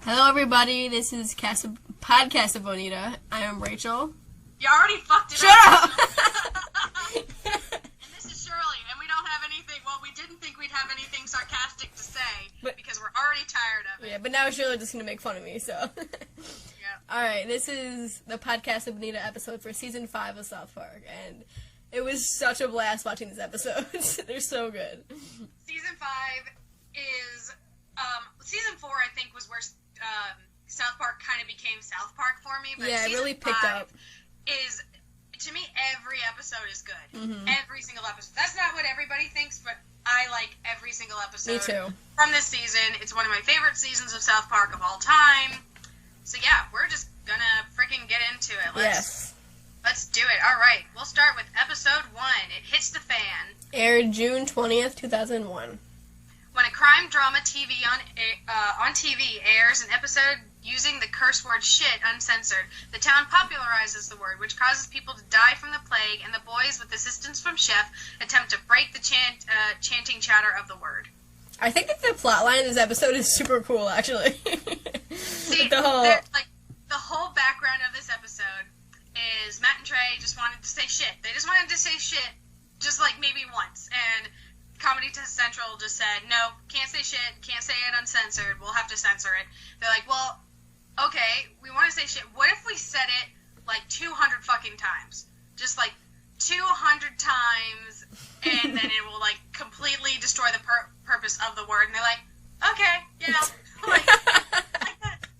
Hello, everybody. This is Podcasa Bonita. I am Rachel. You already fucked it Shut up. up! And this is Shirley, and we don't have anything. Well, we didn't think we'd have anything sarcastic to say because we're already tired of it. Yeah, but now Shirley's just gonna make fun of me. So. Yeah. All right. This is the Podcasa Bonita episode for season 5 of South Park, and it was such a blast watching these episodes. They're so good. Season 5 is season 4. I think was where South Park kind of became South Park for me. But yeah, it really picked up. Is, to me, every episode is good. Mm-hmm. Every single episode. That's not what everybody thinks, but I like every single episode. Me too. From this season. It's one of my favorite seasons of South Park of all time. So yeah, we're just gonna freaking get into it. Let's do it. All right, we'll start with episode 1. It hits the fan. Aired June 20th, 2001. When a crime drama TV on TV airs an episode using the curse word shit uncensored, the town popularizes the word, which causes people to die from the plague, and the boys, with assistance from Chef, attempt to break the chanting chatter of the word. I think that the plotline of this episode is super cool, actually. See, the whole background of this episode is Matt and Trey just wanted to say shit. They just wanted to say shit, just like maybe once, and Comedy Central just said, no, can't say shit, can't say it uncensored, we'll have to censor it. They're like, well, okay, we want to say shit. What if we said it like 200 fucking times? Just like 200 times, and then it will like completely destroy the purpose of the word. And they're like, okay, yeah. like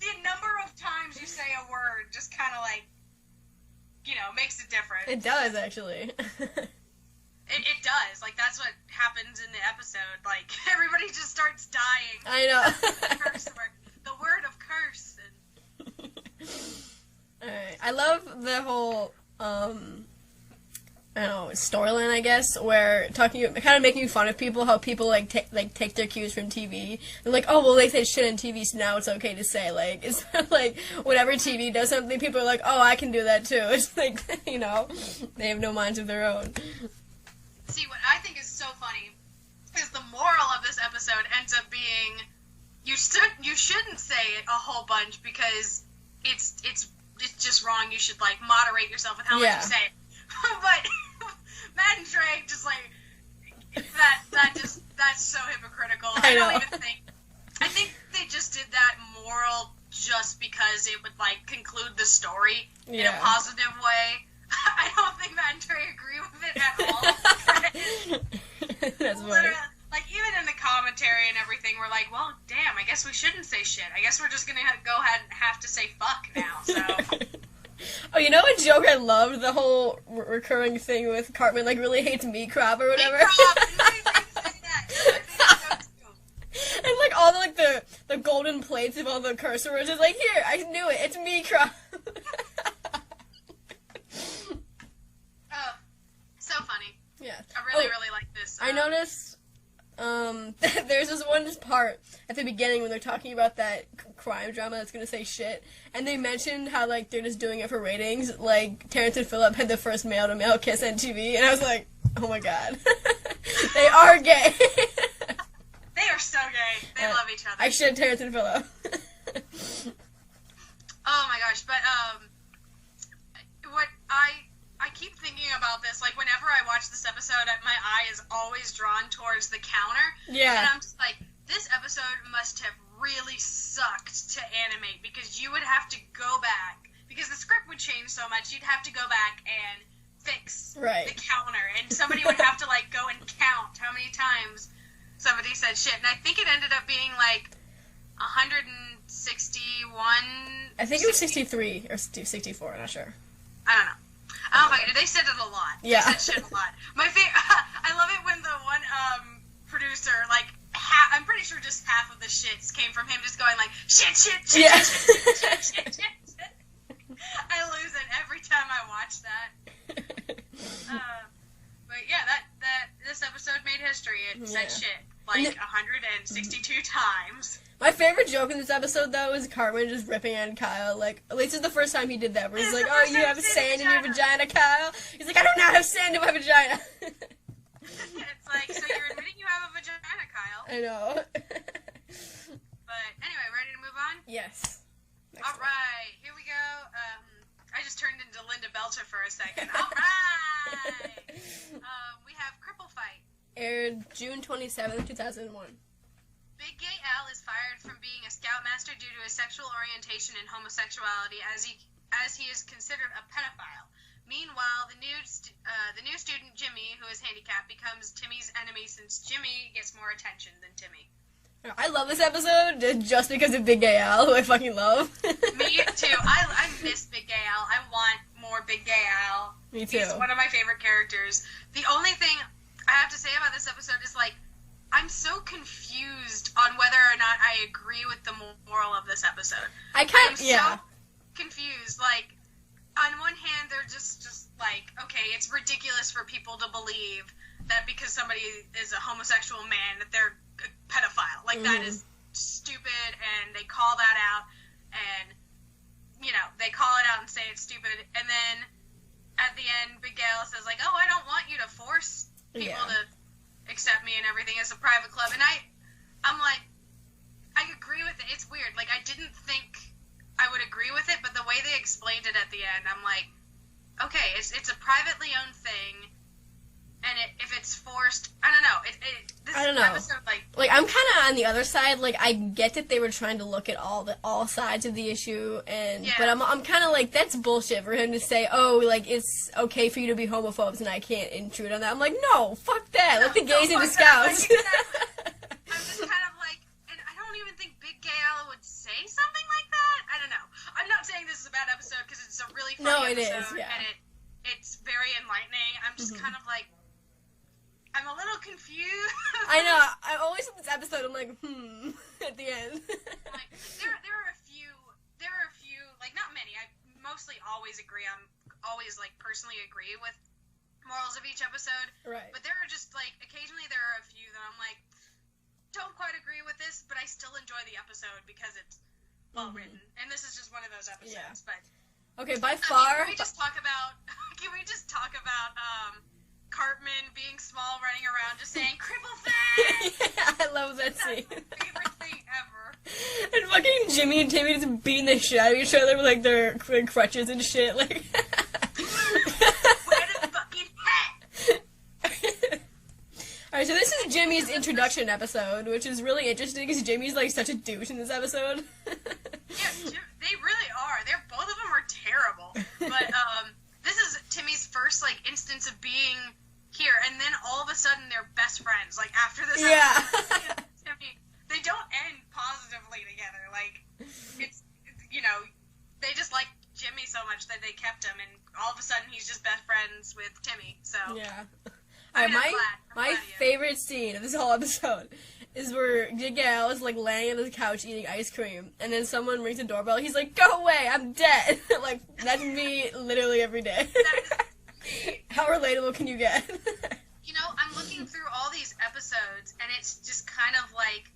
the number of times you say a word just kind of like, makes it different. It does, actually. It does. Like, that's what happens in the episode. Like, everybody just starts dying. I know. The word of curse. Alright. I love the whole, storyline, I guess, where kind of making fun of people, how people, take their cues from TV. They're like, oh, well, they say shit on TV, so now it's okay to say, like, it's not like, whenever TV does something, people are like, oh, I can do that, too. It's like, they have no minds of their own. See, what I think is so funny is the moral of this episode ends up being you shouldn't say it a whole bunch because it's just wrong. You should like moderate yourself with how much you say it. But Matt and Trey just like that's so hypocritical. I think they just did that moral just because it would like conclude the story in a positive way. I don't think Matt and Trey agree with it at all. That's funny. Like, even in the commentary and everything, we're like, well, damn, I guess we shouldn't say shit. I guess we're just gonna go ahead and have to say fuck now, so. Oh, you know what joke I loved? The whole recurring thing with Cartman, like, really hates meat crop or whatever. Meat crop! I didn't say that. And, like, all the golden plates of all the curse words is like, here, I knew it, it's meat crop. So funny. Yeah. I really like this. I noticed, there's this one part at the beginning when they're talking about that crime drama that's gonna say shit, and they mentioned how, like, they're just doing it for ratings. Like, Terrance and Phillip had the first male-to-male kiss on TV, and I was like, oh my god. They are gay. They are so gay. They love each other. I should Terrance and Phillip. Oh my gosh, but, what I keep thinking about this, like, whenever I watch this episode, my eye is always drawn towards the counter. Yeah. And I'm just like, this episode must have really sucked to animate, because you would have to go back, because the script would change so much, you'd have to go back and fix the counter, and somebody would have to, like, go and count how many times somebody said shit, and I think it ended up being, like, 161... I think it was 63, or 64, I'm not sure. I don't know. I don't know. They said it a lot. Yeah. They said shit a lot. I love it when the one producer, like, I'm pretty sure just half of the shits came from him just going like, shit, shit, shit, yeah. shit. I lose it every time I watch that. But yeah, that this episode made history. It said shit like 162 times. My favorite joke in this episode, though, is Cartman just ripping on Kyle. Like, at least it's the first time he did that, where he's like, oh, you have sand in your vagina, Kyle? He's like, I do not have sand in my vagina. It's like, so you're admitting you have a vagina, Kyle. I know. But anyway, ready to move on? Yes. All right, here we go. I just turned into Linda Belcher for a second. All right. We have Cripple Fight. Aired June 27th, 2001. Big Gay Al is fired from being a scoutmaster due to his sexual orientation and homosexuality, as he is considered a pedophile. Meanwhile, the new student Jimmy, who is handicapped, becomes Timmy's enemy since Jimmy gets more attention than Timmy. I love this episode just because of Big Gay Al, who I fucking love. Me too. I miss Big Gay Al. I want more Big Gay Al. Me too. He's one of my favorite characters. The only thing I have to say about this episode is, like, I'm so confused on whether or not I agree with the moral of this episode. I'm so confused. Like, on one hand, they're just like, okay, it's ridiculous for people to believe that because somebody is a homosexual man that they're a pedophile. Like, that is stupid, and they call that out, and, you know, they call it out and say it's stupid, and then at the end, Big Al says, like, oh, I don't want you to force people to accept me and everything as a private club, and I'm like, I agree with it. It's weird. Like, I didn't think I would agree with it, but the way they explained it at the end, I'm like, okay, it's a privately owned thing, and if it's forced, I don't know. I don't know. Episode, like, I'm kind of on the other side. Like, I get that they were trying to look at all sides of the issue, but I'm kind of like, that's bullshit for him to say, oh, like, it's okay for you to be homophobes and I can't intrude on that. I'm like, no, fuck that. Let the gays into scouts. Like, exactly. I'm just kind of like, and I don't even think Big Gay Al would say something like that. I don't know. I'm not saying this is a bad episode because it's a really funny episode, and it's very enlightening. I'm just kind of like, I'm a little confused. I know. I always with this episode, I'm like, at the end. Like, there are a few, like, not many. I mostly always agree. I'm always, like, personally agree with morals of each episode. Right. But there are just, like, occasionally there are a few that I'm like, don't quite agree with this, but I still enjoy the episode because it's well written. And this is just one of those episodes. Yeah. But okay, by far. Can we just talk about Cartman being small, running around, just saying, Cripple thing! Yeah, I love that scene. That's my favorite thing ever. And fucking Jimmy and Timmy just beating the shit out of each other with, like, their crutches and shit, like. Wear the fucking hat! Alright, so this is Jimmy's introduction episode, which is really interesting because Jimmy's, like, such a douche in this episode. Yeah, they really are. Both of them are terrible. But, this is Timmy's first, like, instance of being here, and then all of a sudden they're best friends. Like, after this episode, Timmy, they don't end positively together. Like, it's, you know, they just like Jimmy so much that they kept him, and all of a sudden he's just best friends with Timmy, so. Yeah. I mean, my favorite scene of this whole episode is where Big Al is, like, laying on the couch eating ice cream, and then someone rings the doorbell. He's like, go away, I'm dead. Like, that's me literally every day. How relatable can you get? You know, I'm looking through all these episodes, and it's just kind of like,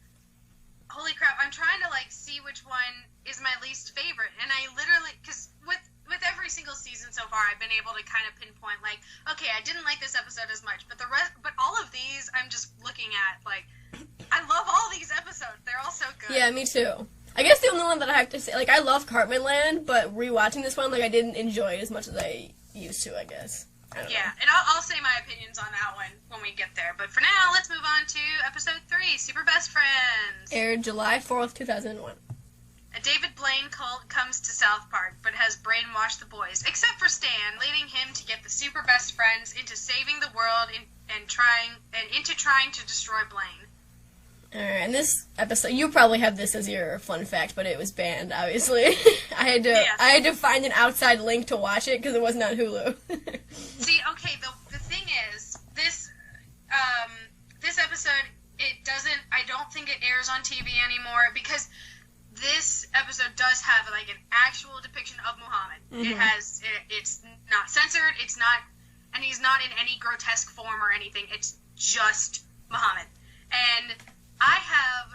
holy crap, I'm trying to, like, see which one is my least favorite, and I literally, because with every single season so far, I've been able to kind of pinpoint, like, okay, I didn't like this episode as much, but all of these, I'm just looking at, like, I love all these episodes. They're all so good. Yeah, me too. I guess the only one that I have to say, like, I love Cartmanland, but rewatching this one, like, I didn't enjoy it as much as I used to, I guess. Yeah, and I'll say my opinions on that one when we get there. But for now, let's move on to episode 3, Super Best Friends. Aired July 4th, 2001. David Blaine comes to South Park, but has brainwashed the boys, except for Stan, leading him to get the Super Best Friends into saving the world and trying to destroy Blaine. Alright, and this episode, you probably have this as your fun fact, but it was banned, obviously. I had to find an outside link to watch it because it wasn't on Hulu. See, okay, the thing is, this episode, I don't think it airs on TV anymore because this episode does have, like, an actual depiction of Muhammad. Mm-hmm. It's not censored, and he's not in any grotesque form or anything, it's just Muhammad. And I have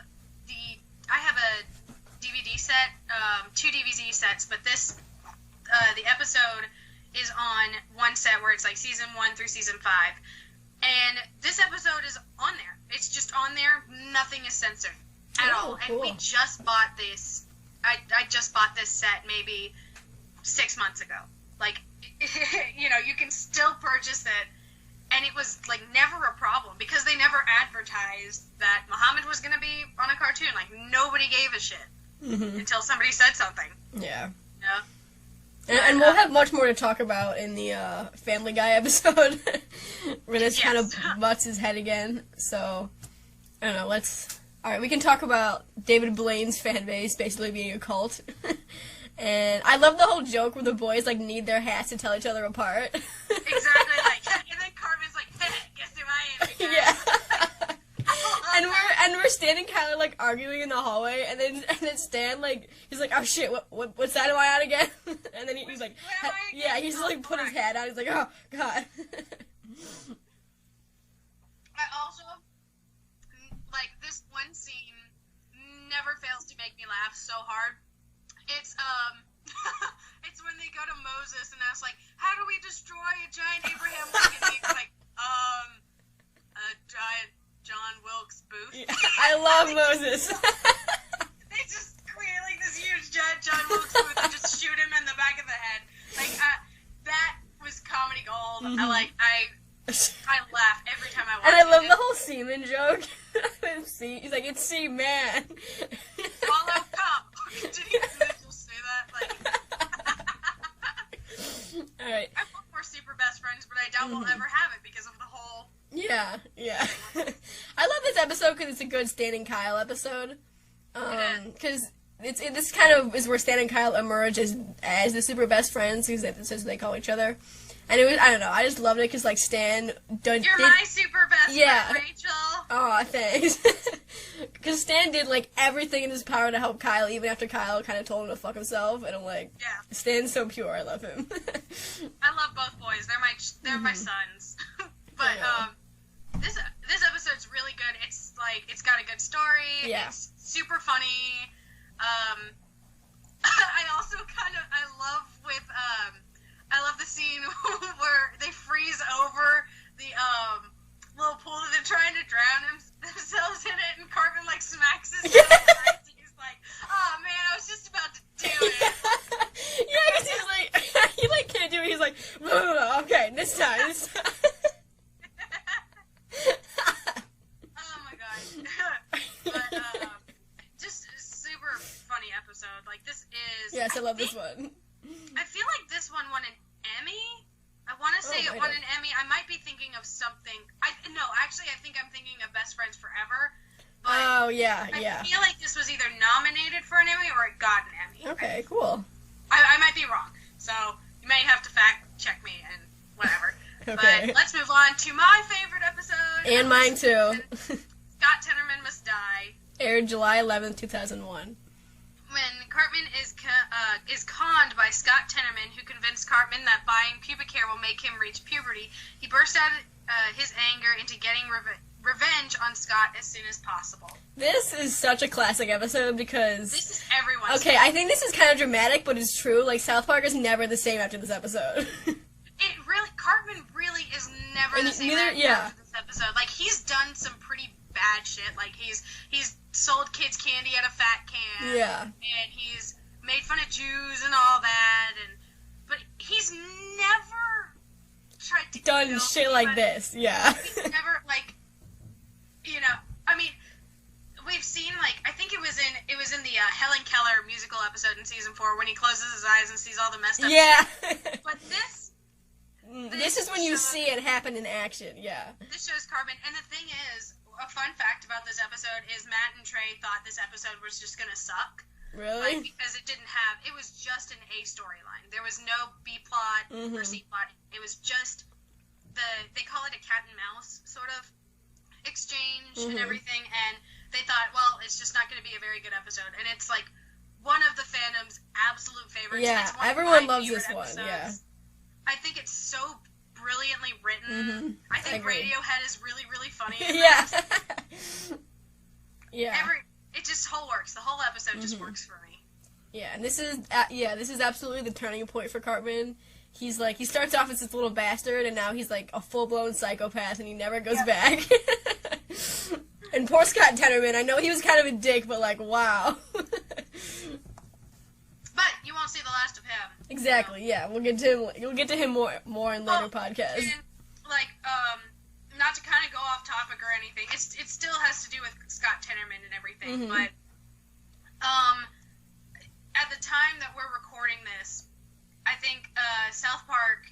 a DVD set, 2 DVD sets, but the episode is on one set where it's like season 1 through season 5. And this episode is on there. It's just on there. Nothing is censored at all. Cool. And we just bought this I just bought this set maybe 6 months ago. Like, you know, you can still purchase it, and it was, like, never a problem, because they never advertised that Muhammad was going to be on a cartoon. Like, nobody gave a shit until somebody said something. Yeah. Yeah. And we'll have much more to talk about in the Family Guy episode, where this kind of butts his head again. So, I don't know, alright, we can talk about David Blaine's fan base basically being a cult. And I love the whole joke where the boys, like, need their hats to tell each other apart. Exactly, like, and then Cartman's like, hey, guess who I am again? Yeah. and we're standing kind of, like, arguing in the hallway, and then Stan, like, he's like, oh shit, what side am I on again? And then he's like, yeah, he's like, put his hat out, he's like, oh, God. I also, like, this one scene never fails to make me laugh so hard. It's, it's when they go to Moses and ask, like, how do we destroy a giant Abraham Lincoln? And he's like, a giant John Wilkes Booth. Yeah, I love Moses. They just create, like, this huge giant John Wilkes Booth and just shoot him in the back of the head. Like, that was comedy gold. I laugh every time I watch it. And I love the whole semen joke. He's like, it's man. Follow cop. Did he just say that? Like, alright. I want more super best friends, but I doubt we'll ever have it because of the whole... Yeah. I love this episode because it's a good Stan and Kyle episode. Because this kind of is where Stan and Kyle emerge as the super best friends, because that's what they call each other. And it was, I don't know, I just loved it because, like, Stan... You're my super best friend, Rachel. Aw, thanks. Because Stan did, like, everything in his power to help Kyle, even after Kyle kind of told him to fuck himself. And I'm like, Stan's so pure, I love him. I love both boys. They're my sons. But, this episode's really good. It's, like, it's got a good story. Yeah. It's super funny. I also I love the scene where they freeze over the little pool that they're trying to drown themselves in it, and Cartman, like, smacks his head. He's like, oh man, I was just about to do it. Yeah, because he's like, he, like, can't do it. He's like, okay, this time. Oh my god. But, just a super funny episode. Like, this is... Yes, I love this one. I feel like this one won an Emmy. I want to say it won an Emmy. I might be thinking of something. Actually, I think I'm thinking of Best Friends Forever. But I feel like this was either nominated for an Emmy or it got an Emmy. Okay, cool. I might be wrong. So, you may have to fact check me and whatever. Okay. But let's move on to my favorite episode. And mine too. Scott Tenorman Must Die. Aired July 11th, 2001. When Cartman is conned by Scott Tenorman, who convinced Cartman that buying pubic hair will make him reach puberty, he bursts out his anger into getting revenge on Scott as soon as possible. This is such a classic episode because... This is everyone's Okay, I think this is kind of dramatic, but it's true. Like, South Park is never the same after this episode. Cartman really is never the same after this episode. Like, he's done some pretty bad shit. Like, he's sold kids candy out of fat can. Yeah. And he's made fun of Jews and all that. But he's never tried to done shit like this. Yeah. He's never, like, you know, I mean, we've seen, like, I think it was in the Helen Keller musical episode in season 4 when he closes his eyes and sees all the messed up shit. But this is when you see it happen in action, yeah. This shows Cartman, and the thing is, a fun fact about this episode is Matt and Trey thought this episode was just gonna suck. Really? Like, because it was just an A storyline. There was no B plot or C plot. It was just they call it a cat and mouse sort of exchange and everything, and they thought, well, it's just not gonna be a very good episode. And it's, like, one of the fandom's absolute favorites. Yeah, it's one everyone of my loves this episodes. one, yeah. I think it's so brilliantly written. I think Radiohead is really, really funny. Yeah. Yeah. It just whole works. The whole episode just works for me. Yeah, and this is absolutely the turning point for Cartman. He's like, he starts off as this little bastard, and now he's like a full-blown psychopath, and he never goes back. And poor Scott Tenorman, I know he was kind of a dick, but like, wow. last of him. Exactly. Yeah, we'll get to him more in later podcasts. And, like, not to kind of go off topic or anything, it still has to do with Scott Tenorman and everything, but at the time that we're recording this, I think South Park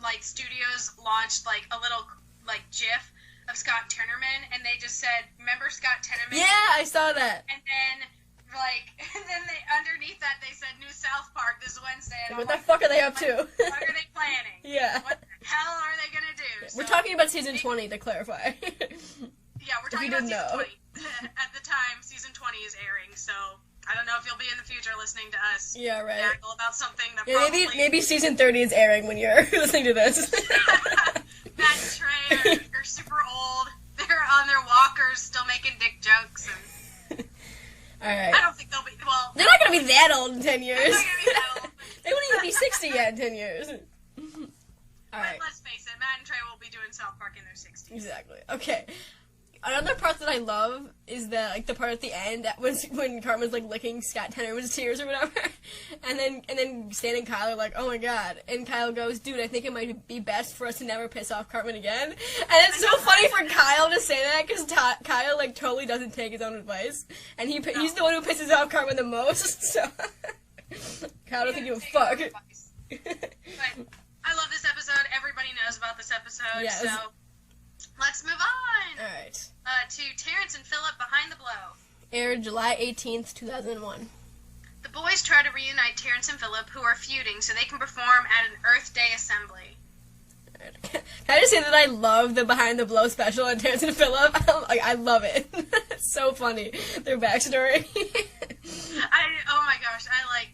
like studios launched like a little like GIF of Scott Tenorman, and they just said, "Remember Scott Tenorman?" Yeah, I saw that. And then they underneath that they said, "New South Park this Wednesday." And What the fuck are they up to? What are they planning? Yeah. What the hell are they gonna do? We're talking about season 20 to clarify. Yeah, we're talking about season 20. At the time, season 20 is airing, so I don't know if you'll be in the future listening to us. Yeah, right. Gaggle about something that maybe season 30 is airing when you're listening to this. Matt and Trey are super old. They're on their walkers, still making dick jokes. And Alright. I don't think they'll be. Well, they're not gonna be that old in 10 years. they're not gonna be that old. They wouldn't even be 60 yet in 10 years. Alright. But let's face it, Matt and Trey will be doing South Park in their 60s. Exactly. Okay. Another part that I love is the part at the end when Cartman's like licking Scott Tenorman's tears or whatever, and then Stan and Kyle are like, "Oh my god," and Kyle goes, "Dude, I think it might be best for us to never piss off Cartman again." And it's so funny for Kyle to say that because Kyle like totally doesn't take his own advice, and he's the one who pisses off Cartman the most. So Kyle doesn't give a fuck. But I love this episode. Everybody knows about this episode. Yes. So let's move on. All right. To Terrance and Phillip Behind the Blow. Aired July 18th, 2001. The boys try to reunite Terrance and Phillip, who are feuding, so they can perform at an Earth Day assembly. Can I just say that I love the Behind the Blow special on Terrance and Phillip? I love it. It's so funny. Their backstory. Oh my gosh, I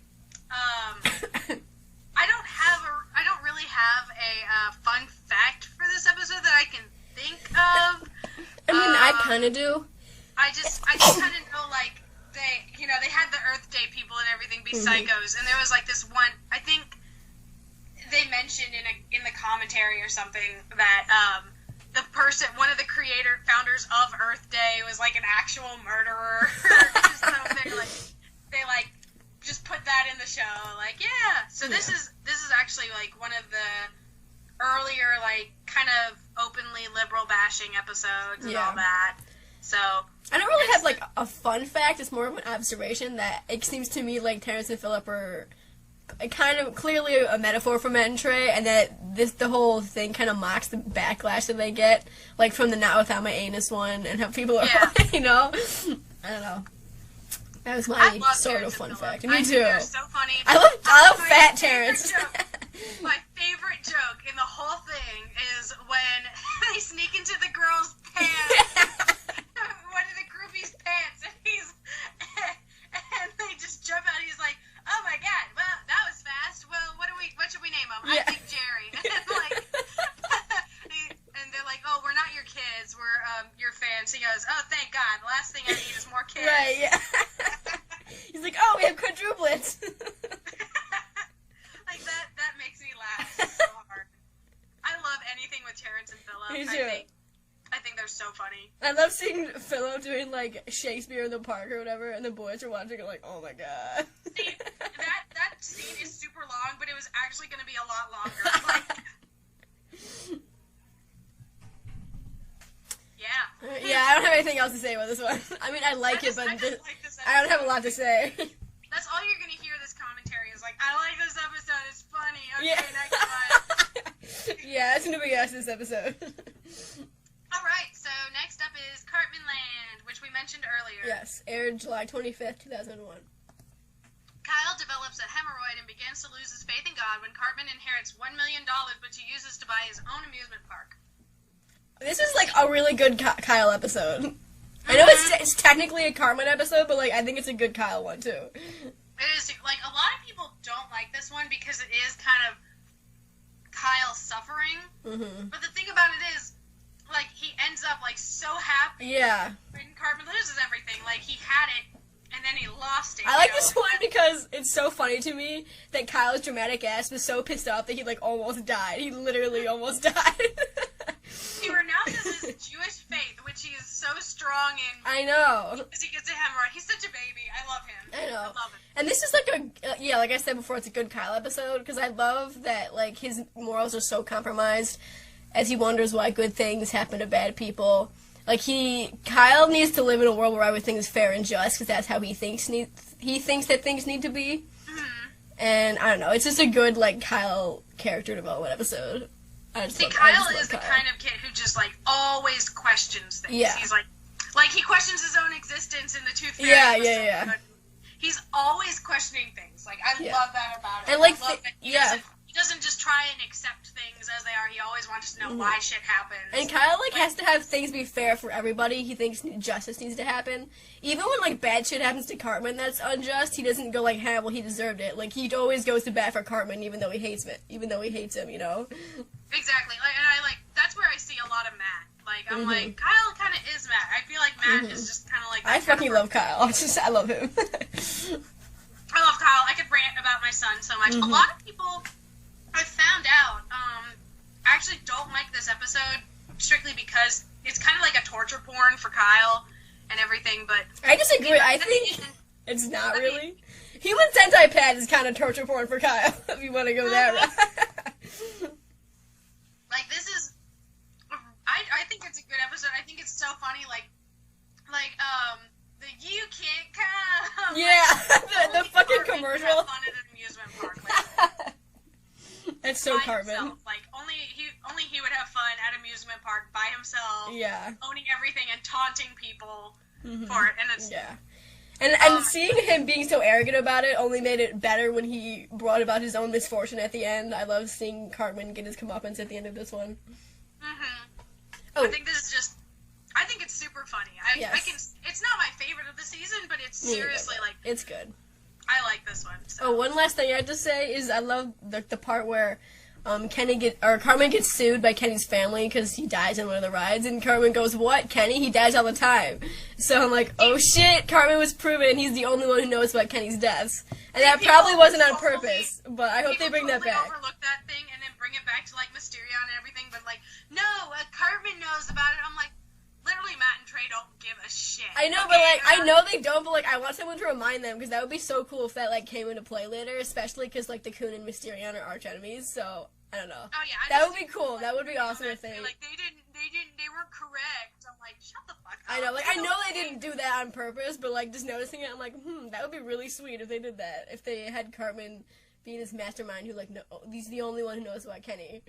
don't really have a fun fact for this episode that I can think of. I mean, I kind of do. I just kind of know, like, they had the Earth Day people and everything be psychos, and there was, like, this one, I think they mentioned in the commentary or something that, one of the founders of Earth Day was, like, an actual murderer. So they just put that in the show, like, yeah. So this is actually, like, one of the earlier, like, kind of openly liberal bashing episodes and all that. So I don't really have like a fun fact. It's more of an observation that it seems to me like Terrance and Phillip are kind of clearly a metaphor for Matt and Trey, and that the whole thing kind of mocks the backlash that they get, like from the Not Without My Anus one, and how people are, I don't know. That was my sort of fun fact. Me too. They're so funny. I love fat Terrance. My favorite joke in the whole thing is when they sneak into the girl's pants, one of the groupies' pants, and they just jump out. He's like, "Oh my god, well that was fast. Well, what should we name him? I think Jerry." And they're like, "Oh, we're not your kids. We're your fans." He goes, "Oh, thank God. The last thing I need is more kids." Right. Yeah. He's like, "Oh, we have quadruplets." Like that makes me laugh so hard. I love anything with Terrance and Phillip. Me too. I think they're so funny. I love seeing Phillip doing like Shakespeare in the Park or whatever, and the boys are watching it like, "Oh my god." See, that scene is super long, but it was actually going to be a lot longer. Yeah, I don't have anything else to say about this one. I mean, I like it, but I don't have a lot to say. That's all you're going to hear this commentary is like, "I like this episode, it's funny, okay, Yeah. next one." Yeah, that's gonna be us this episode. Alright, so next up is Cartmanland, which we mentioned earlier. Yes, aired July 25th, 2001. Kyle develops a hemorrhoid and begins to lose his faith in God when Cartman inherits $1 million, which he uses to buy his own amusement park. This is like a really good Kyle episode. I know it's technically a Cartman episode, but like I think it's a good Kyle one too. It is, like, a lot of people don't like this one because it is kind of Kyle suffering. Mm-hmm. But the thing about it is, like, he ends up, like, so happy. Yeah. When Cartman loses everything. Like, he had it, and then he lost it. I like this one because it's so funny to me that Kyle's dramatic ass was so pissed off that he, like, almost died. He literally almost died. He renounces Jewish faith, which he is so strong in. I know. Because he gets a hemorrhoid. He's such a baby. I love him. I know. I love him. And this is like like I said before, it's a good Kyle episode, because I love that, like, his morals are so compromised as he wonders why good things happen to bad people. Like, Kyle needs to live in a world where everything is fair and just, because that's how he thinks that things need to be. Mm-hmm. And, I don't know, it's just a good, like, Kyle character development episode. Kyle is the kind of kid who just, like, always questions things. Yeah. He's like, he questions his own existence in the Tooth Fairy Yeah. episode. He's always questioning things. Like, I love that about him. And, like, I love that he doesn't just try and accept things as they are. He always wants to know why shit happens. And Kyle, like, has to have things be fair for everybody. He thinks justice needs to happen. Even when, like, bad shit happens to Cartman that's unjust, he doesn't go, like, well, he deserved it. Like, he always goes to bat for Cartman, even though he hates him, you know? Exactly. Like, and that's where I see a lot of Matt. Like, I'm like, Kyle kind of is Matt. I feel like Matt is just kind of like... I fucking love Kyle. I love him. I love Kyle. I could rant about my son so much. A lot of people... I found out, actually don't like this episode strictly because it's kind of like a torture porn for Kyle and everything, but... I disagree. I think it's not really. Human Sentai Pad is kind of torture porn for Kyle, if you want to go that route. Like, this is... I think it's a good episode. I think it's so funny, the you can't come! Yeah, the fucking commercial. Have fun at an amusement park, like... That's so Cartman. Like, only he would have fun at amusement park by himself. Yeah. Owning everything and taunting people for it, and it's... Yeah. And seeing him being so arrogant about it only made it better when he brought about his own misfortune at the end. I love seeing Cartman get his comeuppance at the end of this one. Oh. I think this is just... I think it's super funny. It's not my favorite of the season, but it's seriously, like... It's good. I like this one. So. Oh, one last thing I have to say is I love the part where Cartman gets sued by Kenny's family because he dies in one of the rides, and Cartman goes, "What, Kenny? He dies all the time." So I'm like, oh shit, Cartman was proven he's the only one who knows about Kenny's deaths. And that probably wasn't on purpose, but I hope they bring that back. Overlook that thing and then bring it back to, like, Mysterion and everything, but, like, no, Cartman knows about it. I'm like, literally, Matt and Trey don't give a shit. I know, but, like, I know they don't, but, like, I want someone to remind them, because that would be so cool if that, like, came into play later, especially because, like, the Coon and Mysterion are arch enemies, so, I don't know. Oh, yeah. That would be cool. That would be awesome if they... Like, they weren't correct. I'm like, shut the fuck up. I know, like, I know they didn't do that on purpose, but, like, just noticing it, I'm like, that would be really sweet if they did that. If they had Cartman being this mastermind who, like, he's the only one who knows about Kenny.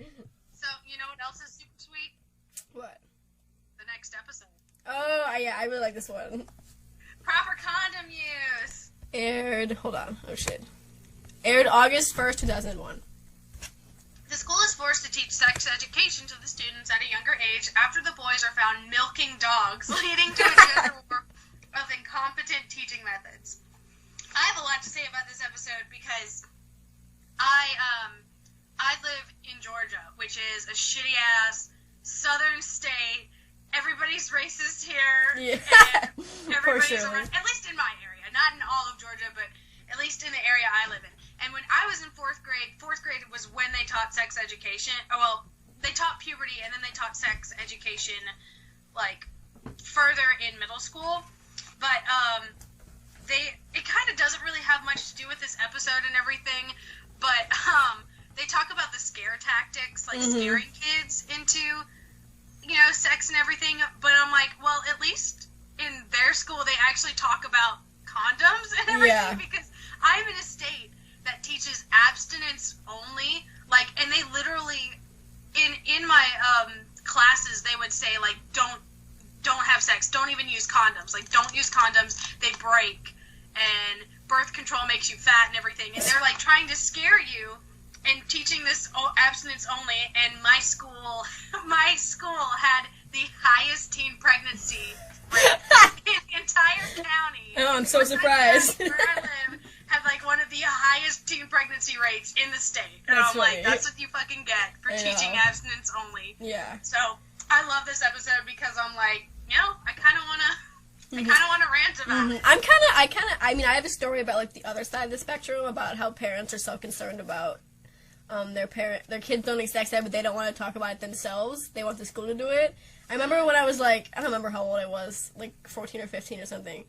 So, you know what else is super sweet? What? The next episode. Oh, yeah, I really like this one. Proper condom use. Aired August 1st, 2001. The school is forced to teach sex education to the students at a younger age after the boys are found milking dogs, leading to a gender war of incompetent teaching methods. I have a lot to say about this episode because I live in Georgia, which is a shitty-ass southern state. Everybody's racist here. Yeah. And everybody's around, at least in my area. Not in all of Georgia, but at least in the area I live in. And when I was in fourth grade was when they taught sex education. Oh, well, they taught puberty and then they taught sex education, like, further in middle school. But it kind of doesn't really have much to do with this episode and everything. But they talk about the scare tactics, like scaring kids into... sex and everything, but I'm like, well, at least in their school they actually talk about condoms and everything, because I'm in a state that teaches abstinence only, like, and they literally, in my classes, they would say, like, don't have sex, don't even use condoms, like, don't use condoms, they break, and birth control makes you fat and everything, and they're, like, trying to scare you, and teaching this abstinence only, and my school had the highest teen pregnancy rate in the entire county. Oh, I'm so surprised. Where I live had, like, one of the highest teen pregnancy rates in the state. And That's I'm funny. like, that's what you fucking get for teaching abstinence only. Yeah. So, I love this episode because I'm like, I kind of want to rant about it. I have a story about, like, the other side of the spectrum, about how parents are so concerned about their kids don't need sex ed, but they don't want to talk about it themselves. They want the school to do it. I remember when I was like, I don't remember how old I was, like 14 or 15 or something,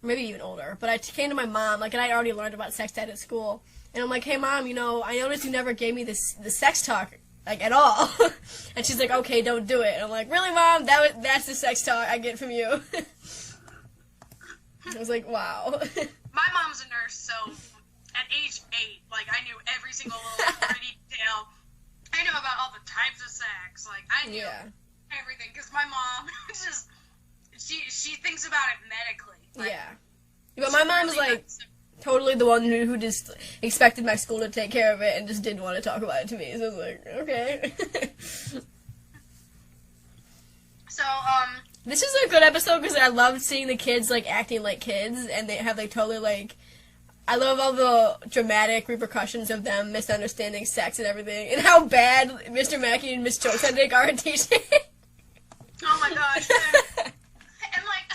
maybe even older. But I came to my mom, like, and I already learned about sex ed at school, and I'm like, hey mom, you know, I noticed you never gave me the sex talk, like, at all. And she's like, okay, don't do it. And I'm like, really, mom? That's the sex talk I get from you. I was like, wow. My mom's a nurse, so at age 8, like, I knew every single little pretty detail. I knew about all the types of sex. Like, I knew everything, because my mom just, she thinks about it medically. Like, yeah. But my mom's, really, like, totally the one who just expected my school to take care of it and just didn't want to talk about it to me. So I was like, okay. So, this is a good episode because I love seeing the kids, like, acting like kids, and they have, like, totally, like, I love all the dramatic repercussions of them misunderstanding sex and everything, and how bad Mr. Mackey and Miss Chosendik are at teaching. Oh my gosh. And, like,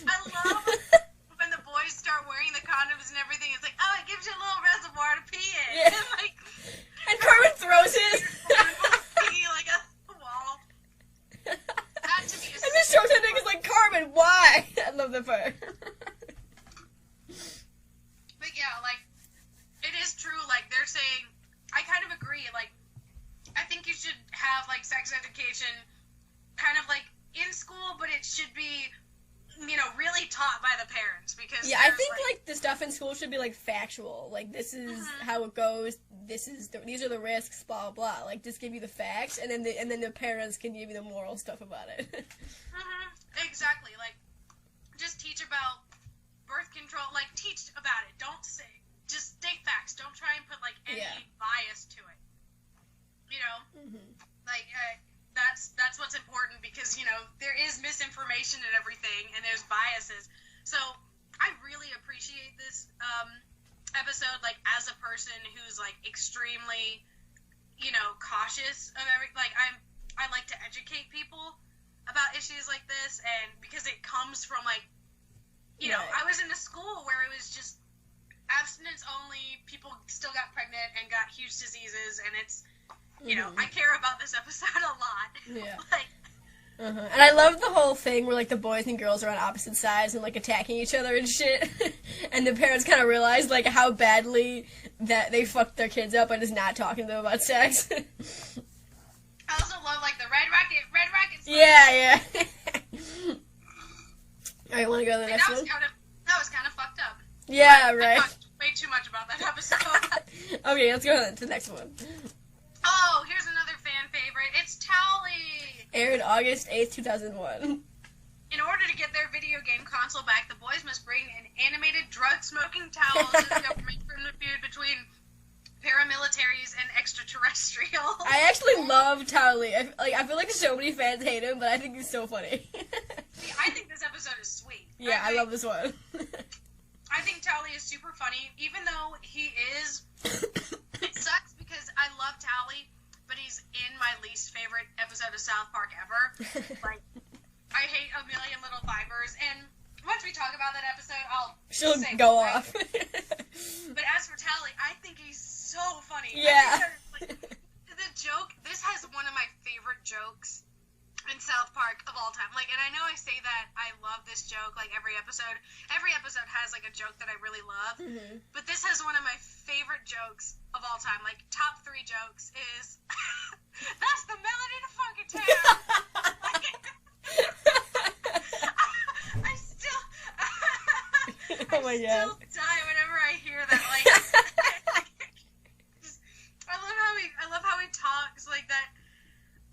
I love when the boys start wearing the condoms and everything. It's like, oh, it gives you a little reservoir to pee in. Yeah. And, like, and Carmen throws his. pee, like, at the wall. That to me is and Miss Chosendik is like, Carmen, why? I love that part. But yeah, like, it is true, like, they're saying, I kind of agree, like, I think you should have, like, sex education kind of, like, in school, but it should be, you know, really taught by the parents, because yeah, I think, like, the stuff in school should be, like, factual, like, this is how it goes, these are the risks, blah, blah, like, just give you the facts, and then the parents can give you the moral stuff about it. Exactly, like, just teach about birth control, like, teach about it, don't say, just state facts, don't try and put, like, any bias to it, you know, like, that's what's important, because, you know, there is misinformation and everything, and there's biases, so, I really appreciate this, episode, like, as a person who's, like, extremely, you know, cautious of everything, like, I like to educate people about issues like this, and because it comes from, like, you know, I was in a school where it was just abstinence only, people still got pregnant and got huge diseases, and it's, you know, I care about this episode a lot. Yeah. Like, and I love the whole thing where, like, the boys and girls are on opposite sides and, like, attacking each other and shit. And the parents kind of realize, like, how badly that they fucked their kids up by just not talking to them about sex. I also love, like, the red racket. Yeah. Alright, want to go to the next one? That was kind of fucked up. Yeah, right. I talked way too much about that episode. Okay, let's go to the next one. Oh, here's another fan favorite. It's Towelie. Aired August 8th, 2001. In order to get their video game console back, the boys must bring an animated drug-smoking towel to the government from the feud between paramilitaries and extraterrestrials. I actually love Towelie. I feel like so many fans hate him, but I think he's so funny. See, I think this episode is sweet. Yeah, I love this one. I think Towelie is super funny, even though he is... It sucks because I love Towelie, but he's in my least favorite episode of South Park ever. Like, I hate A Million Little Fibers, and once we talk about that episode, She'll say go off. But as for Towelie, I think he's so funny. Yeah. The joke, this has one of my favorite jokes in South Park of all time. Like, and I know I say that I love this joke, like, every episode. Every episode has, like, a joke that I really love. But this has one of my favorite jokes of all time. Like, top 3 jokes is, that's the melody to Funky-Town. I still, Oh my God. still die whenever I hear that. Like, I love how he talks like that.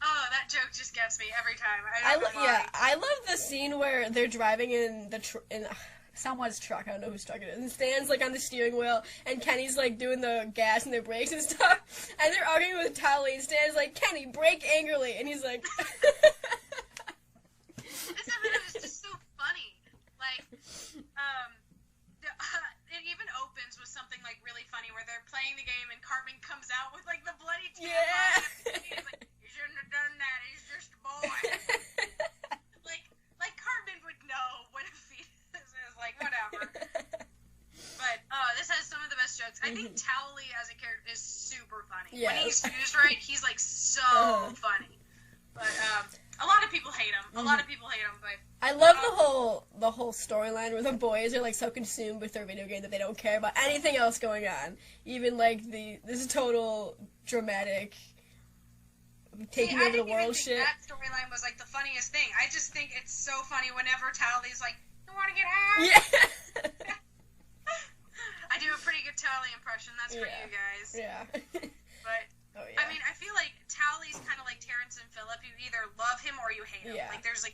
Oh, that joke just gets me every time. I love the scene where they're driving in someone's truck. I don't know whose truck it is. And Stan's, like, on the steering wheel, and Kenny's, like, doing the gas and the brakes and stuff. And they're arguing with Towelie, and Stan's like, Kenny, brake angrily. And he's like... This episode is just so funny. Like, it even opens with something, like, really funny where they're playing the game and Cartman comes out with, like, the bloody tampon. Yeah. He's like, you shouldn't have done that. He's just a boy. like Cartman would know what a fetus is. Like, whatever. But this has some of the best jokes. I think Towelie as a character is super funny. Yeah. When he's used right, he's like so funny. But a lot of people hate him. A lot of people hate him, but I love the whole storyline where the boys are like so consumed with their video game that they don't care about anything else going on. Even like this total dramatic taking over the world shit. That storyline was like the funniest thing. I just think it's so funny whenever Towelie's like, "You want to get high?" Yeah. I do a pretty good Towelie impression. That's for you guys. Yeah. But I mean, I feel like Towelie's kind of like Terrance and Phillip. You either love him or you hate him. Yeah. Like there aren't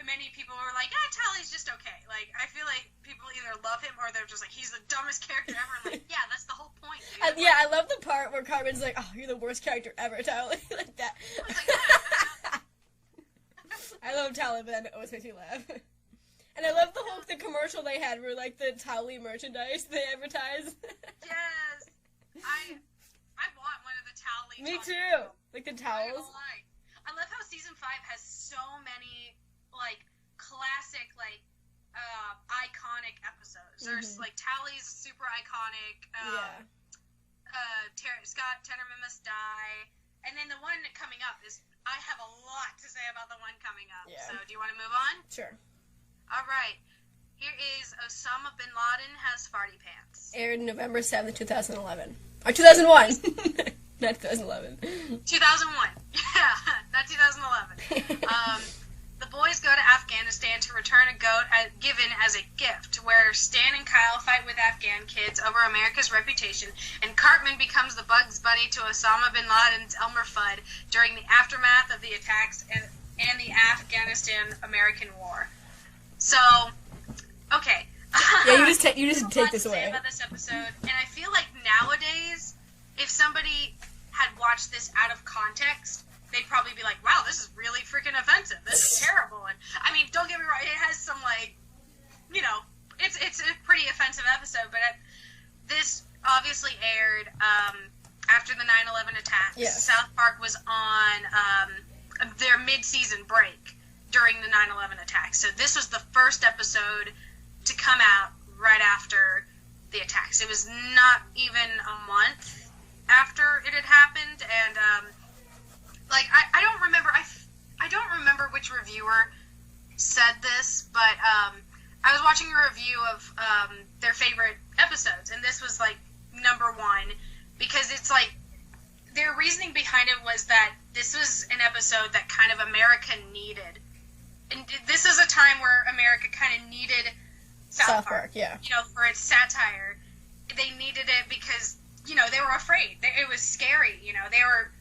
many people who are like, Towelie's just okay. Like I feel like people either love him or they're just like, he's the dumbest character ever. And like, yeah, that's the whole point. Dude. I love the part where Cartman's like, "Oh, you're the worst character ever, Towelie," like that. I was like, yeah. I love Towelie, but that always makes me laugh. And I love the commercial they had where like the Towelie merchandise they advertise. Yes. I bought one of the Towelie. Me too. Like the towels. I love how season 5 has so many like classic like iconic episodes. There's like Towelie's super iconic. Scott Tenorman Must Die, and then the one coming up is I have a lot to say about the one coming up. Yeah. So do you want to move on? Sure. All right. Here is Osama bin Laden has farty pants. Aired November 7th, 2011. Or 2001. Not 2011. 2001. Yeah, not 2011. The boys go to Afghanistan to return a goat given as a gift, where Stan and Kyle fight with Afghan kids over America's reputation, and Cartman becomes the Bugs Bunny to Osama bin Laden's Elmer Fudd during the aftermath of the attacks and the Afghanistan-American War. So, okay. Yeah, you just take this away. About this episode, and I feel like nowadays, if somebody had watched this out of context, they'd probably be like, "Wow, this is really freaking offensive. This is terrible." And I mean, don't get me wrong, it has some like, it's a pretty offensive episode, but this obviously aired after the 9/11 attacks. Yes. South Park was on their mid-season break during the 9/11 attacks. So this was the first episode to come out right after the attacks. It was not even a month after it had happened, and I don't remember. I don't remember which reviewer said this, but I was watching a review of their favorite episodes, and this was like number one because it's like their reasoning behind it was that this was an episode that kind of America needed. And this is a time where America kind of needed South Park, yeah. For its satire. They needed it because, they were afraid. It was scary, They were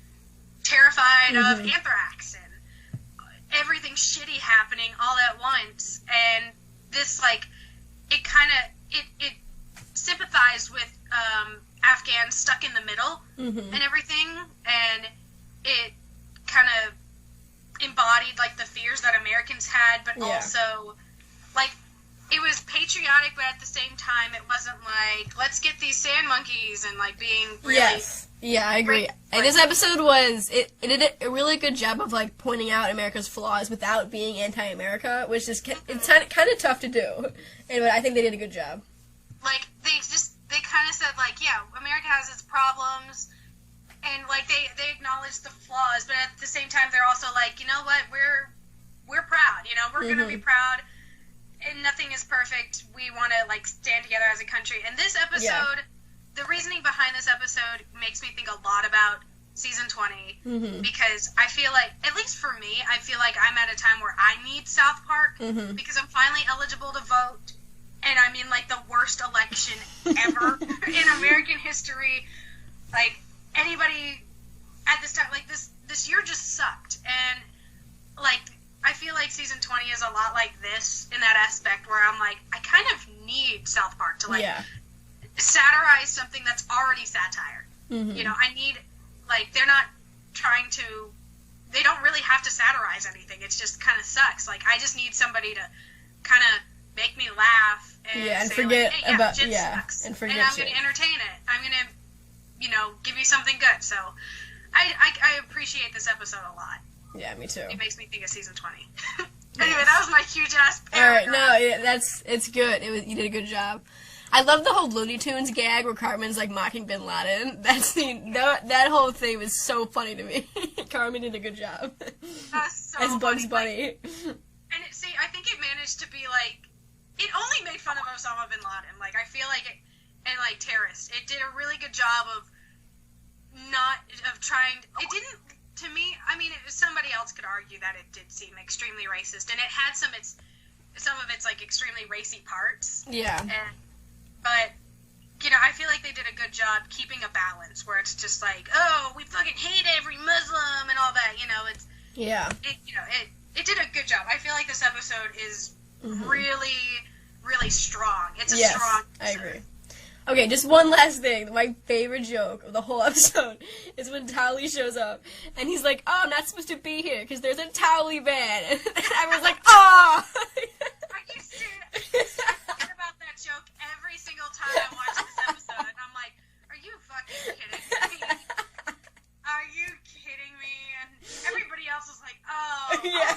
terrified of anthrax and everything shitty happening all at once. And this, it kind of, it sympathized with Afghans stuck in the middle and everything. And it kind of embodied the fears that Americans had, but also it was patriotic, but at the same time it wasn't let's get these sand monkeys and being really I agree. And this episode it did a really good job of pointing out America's flaws without being anti-America, which is it's kind of tough to do, but I think they did a good job. They kind of said America has its problems. And they acknowledge the flaws, but at the same time they're also you know what, we're proud, we're gonna be proud, and nothing is perfect. We want to stand together as a country. And this episode, the reasoning behind this episode makes me think a lot about season 20 because I feel at least for me, I feel I'm at a time where I need South Park because I'm finally eligible to vote, and I'm in the worst election ever in American history. Anybody at this time, this year just sucked, and I feel season 20 is a lot like this in that aspect where I'm I kind of need South Park to satirize something that's already satire. I need they're not trying to, they don't really have to satirize anything. It's just kind of sucks. I just need somebody to kind of make me laugh and say, forget hey, about shit sucks, and forget and I'm shit. going to entertain it. I'm going to give you something good. So I appreciate this episode a lot. Yeah, me too. It makes me think of season 20. Anyway, that was my huge ass paragraph. paragraph. Alright, no, it's good. You did a good job. I love the whole Looney Tunes gag where Cartman's like mocking Bin Laden. That whole thing was so funny to me. Cartman did a good job. That's so as Bugs funny. Bunny. And I think it managed to be like, it only made fun of Osama bin Laden. Like, I feel like it, and like terrorists, it did a really good job of trying. It didn't, to me. I mean, somebody else could argue that it did seem extremely racist, and it had some of its like extremely racy parts. Yeah. But you know, I feel like they did a good job keeping a balance where it's just like, oh, we fucking hate every Muslim and all that. You know, it's it did a good job. I feel like this episode is really, really strong. It's a strong episode. I agree. Okay, just one last thing. My favorite joke of the whole episode is when Towelie shows up, and he's like, oh, I'm not supposed to be here, because there's a Towelie ban. And everyone's like, oh! Are you serious? I forget about that joke every single time I watch this episode, and I'm like, are you fucking kidding me? Are you kidding me? And everybody else was like, oh, Yeah.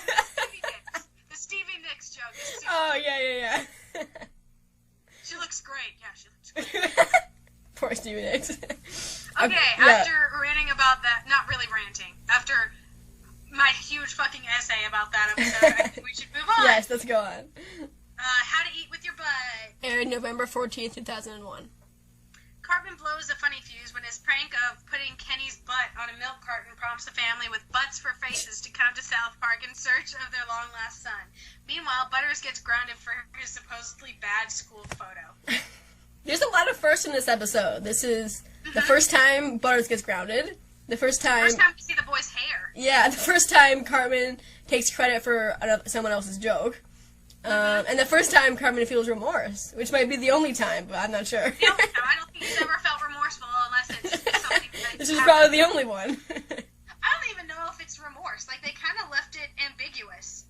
the Stevie Nicks joke. Oh, yeah. She looks great. Yeah, she looks great. Poor Stevie Nicks. Okay, after ranting about that, not really ranting, after my huge fucking essay about that episode, I think we should move on. Yes, let's go on. How to Eat with Your Butt. Aired November 14th, 2001. Cartman blows a funny fuse when his prank of putting Kenny's butt on a milk carton prompts the family with butts for faces to come to South Park in search of their long-lost son. Meanwhile, Butters gets grounded for his supposedly bad school photo. There's a lot of firsts in this episode. This is the first time Butters gets grounded. The first time we see the boy's hair. Yeah, the first time Cartman takes credit for someone else's joke. And the first time Cartman feels remorse, which might be the only time, but I'm not sure. The only time. I don't think he's ever felt remorseful unless it's something that This is probably the only one. I don't even know if it's remorse. Like, they kind of left it ambiguous.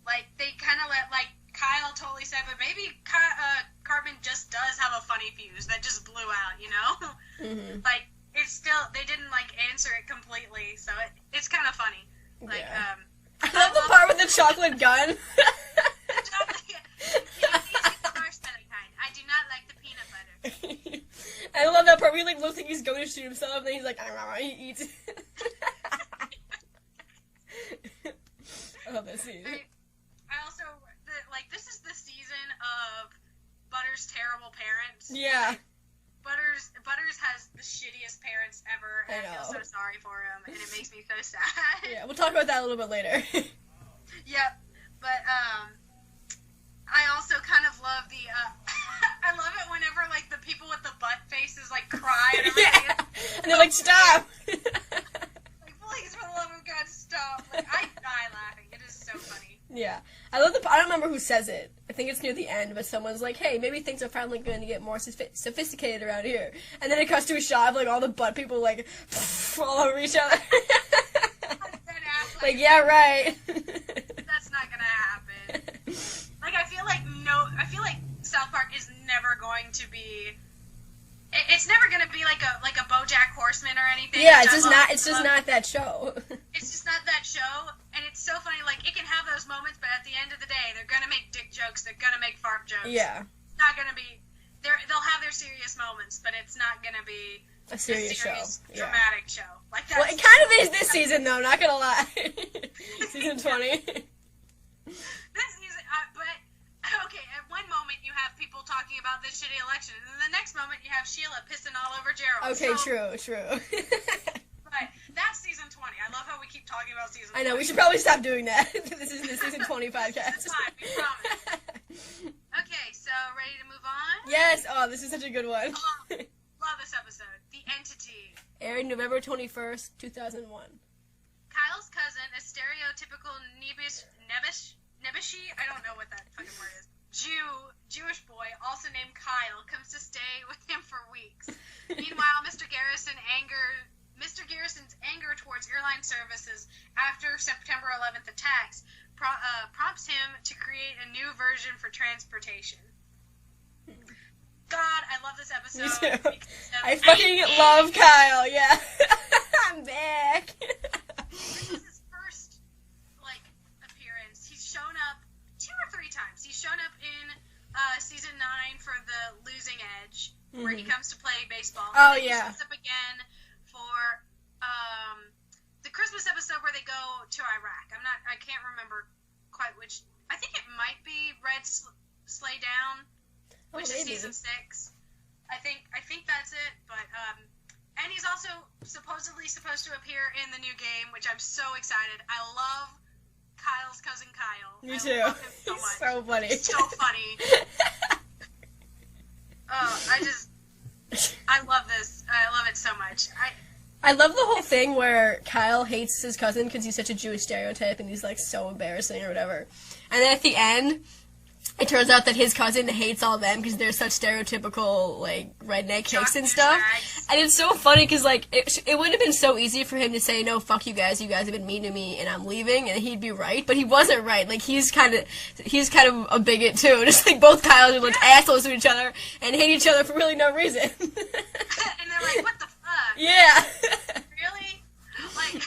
Like, they kind of let, like, Kyle totally said, but maybe Cartman just does have a funny fuse that just blew out, you know? Mm-hmm. Like, it's still, they didn't, like, answer it completely, so it's kind of funny. Like, yeah. I love the part with the chocolate gun. I do not like the peanut butter. I love that part where he like looks like he's going to shoot himself, and then he's like, he eats it. I love that scene. I also, this is the season of Butters' terrible parents. Yeah. Butters has the shittiest parents ever, and I feel so sorry for him, and it makes me so sad. Yeah, we'll talk about that a little bit later. Yep, but, I also kind of love the, I love it whenever, like, the people with the butt faces, like, cry and everything. Yeah. And they're like, stop! Like, please, for the love of God, stop. Like, I die laughing. It is so funny. Yeah. I love I don't remember who says it. I think it's near the end, but someone's like, hey, maybe things are finally going to get more sophisticated around here. And then it cuts to a shot of, like, all the butt people, like, all over each other. Like, yeah, right. That's not gonna happen. Like, I feel like South Park is never going to be. It's never gonna be like a BoJack Horseman or anything. Yeah, it's just not that show. It's just not that show, and it's so funny. Like, it can have those moments, but at the end of the day, they're gonna make dick jokes. They're gonna make fart jokes. Yeah. It's not gonna be. They'll have their serious moments, but it's not gonna be a serious show, dramatic show. Like that. Well, it kind of is this season, though. Not gonna lie. Season 20. This season, but okay. At one moment, you have people talking about this shitty election, and then the next moment, you have Sheila pissing all over Gerald. Okay, so, true. But that's season 20. I love how we keep talking about season 20. I know. We should probably stop doing that. This is the season 20 podcast. It's fine. We promise. Okay, so ready to move on? Yes. Oh, this is such a good one. Love this episode. The Entity. Aired November 21st, 2001. Kyle's cousin, a stereotypical Nebushi, I don't know what that fucking word is, Jewish boy, also named Kyle, comes to stay with him for weeks. Meanwhile, Mr. Garrison's anger towards airline services after September 11th attacks prompts him to create a new version for transportation. God, I love this episode. Me too. I fucking love Kyle, yeah. I'm back. This is his first, appearance. He's shown up 2 or 3 times. He's shown up in season 9 for the losing where he comes to play baseball. Oh, and then yeah. He shows up again for the Christmas episode where they go to Iraq. I can't remember quite which. I think it might be Red Sleigh Down, which is season 6. I think that's it. But and he's also supposedly supposed to appear in the new game, which I'm so excited. I love Kyle's cousin Kyle. Me too. I love him so much. So funny. He's so funny. I love this. I love it so much. I love the whole thing where Kyle hates his cousin because he's such a Jewish stereotype and he's like so embarrassing or whatever. And then at the end, it turns out that his cousin hates all of them because they're such stereotypical like redneck hicks and stuff. And it's so funny because like it would have been so easy for him to say, no, fuck you guys have been mean to me and I'm leaving, and he'd be right, but he wasn't right. Like he's kind of a bigot too. Just like both Kyles are like assholes to each other and hate each other for really no reason. And they're like, what the fuck? Yeah. Really? Like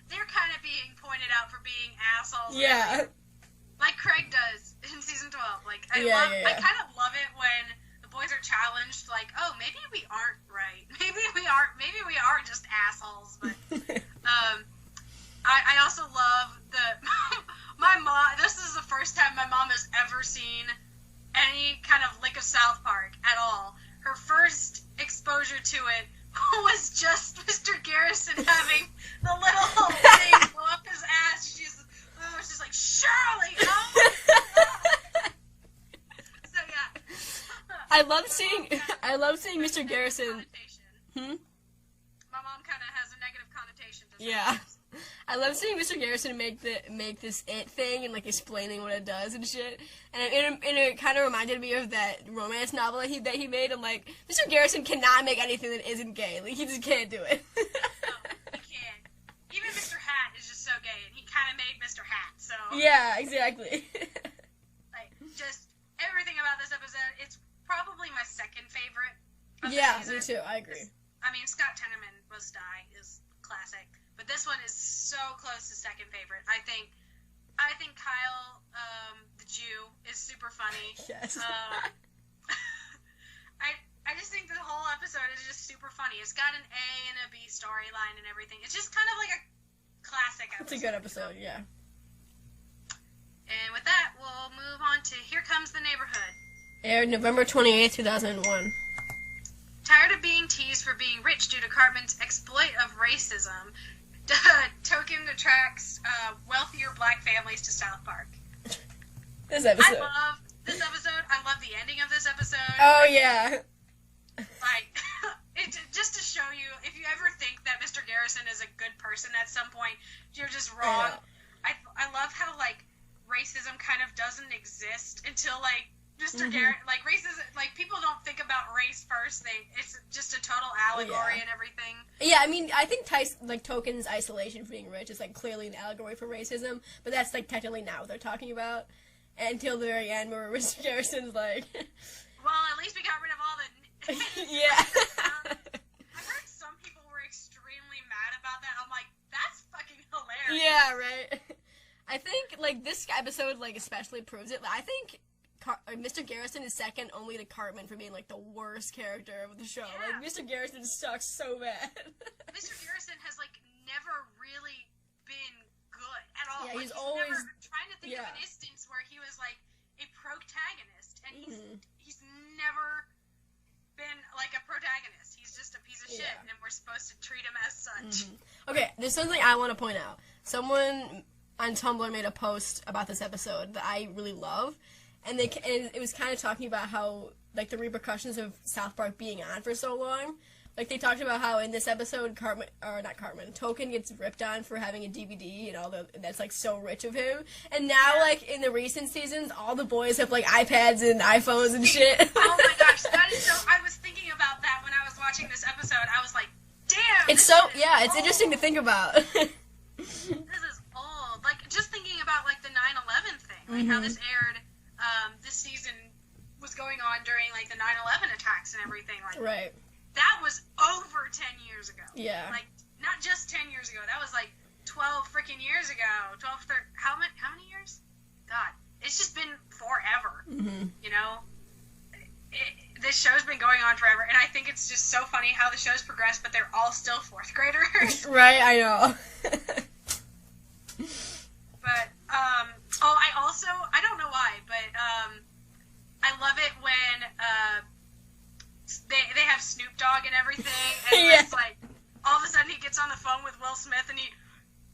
they're kind of being pointed out for being assholes. Yeah. Like Craig does in season 12. Like I kind of love it when the boys are challenged. Like, oh, maybe we aren't right. Maybe we are just assholes. But I also love my mom. This is the first time my mom has ever seen any kind of lick of South Park at all. Her first exposure to it was just Mr. Garrison having the little thing blow up his ass. She's like, Shirley, oh my God. So yeah. I love seeing Mr. Garrison. My mom kind of has a negative connotation. Yeah. I love seeing Mr. Garrison make this it thing and like explaining what it does and shit. And it kind of reminded me of that romance novel that he made. I'm like, Mr. Garrison cannot make anything that isn't gay. Like he just can't do it. No, he can't. Even Mr. Hat is just so gay, and he kind of made Mr. Hat. So yeah, exactly. Like just everything about this episode, it's probably my second favorite. Of Yeah, the season. me too. I agree. I mean, Scott Tenorman Must Die is classic, but this one is so close to second favorite. I think Kyle, the Jew, is super funny. Yes. I just think the whole episode is just super funny. It's got an A and a B storyline and everything. It's just kind of like a classic episode. It's a good episode, yeah. And with that, we'll move on to Here Comes the Neighborhood. Aired November 28th, 2001. Tired of being teased for being rich due to Cartman's exploit of racism, Token attracts wealthier black families to South Park. This episode. I love this episode. I love the ending of this episode. Oh, yeah. Like, just to show you, if you ever think that Mr. Garrison is a good person at some point, you're just wrong. I love how, like, racism kind of doesn't exist until, like, Mr. Garrett, like, racism, like, people don't think about race first. It's just a total allegory and everything. Yeah, I mean, I think Token's isolation for being rich is, like, clearly an allegory for racism, but that's, like, technically not what they're talking about. And until the very end where Mr. Garrison's like... Well, at least we got rid of all the... Yeah. I've heard some people were extremely mad about that. I'm like, that's fucking hilarious. Yeah, right. I think, like, this episode, like, especially proves it. I think Mr. Garrison is second only to Cartman for being, like, the worst character of the show. Yeah. Like, Mr. Garrison sucks so bad. Mr. Garrison has, like, never really been good at all. Yeah, like, he's always... trying to think of an instance where he was, like, a protagonist, and he's never been, like, a protagonist. He's just a piece of shit, and we're supposed to treat him as such. Okay, there's something I want to point out. Someone on Tumblr made a post about this episode that I really love, and it was kind of talking about how, like, the repercussions of South Park being on for so long. Like, they talked about how in this episode, Token gets ripped on for having a DVD and all that's, like, so rich of him. And now, like, in the recent seasons, all the boys have, like, iPads and iPhones and shit. Oh my gosh, that is so... I was thinking about that when I was watching this episode. I was like, damn! It's so... Yeah, it's interesting to think about. This is old. Like, just thinking about, like, the 9/11 thing. Like, how this aired, this season was going on during, like, the 9/11 attacks and everything. Like, right. That was over 10 years ago. Yeah. Like, not just 10 years ago. That was, like, 12 freaking years ago. 12, 13... How many years? God. It's just been forever. You know? this show's been going on forever, and I think it's just so funny how the show's progressed, but they're all still 4th graders. Right, I know. But, I don't know why, but, I love it when, they have Snoop Dogg and everything, and Yeah. it's like, all of a sudden he gets on the phone with Will Smith, and he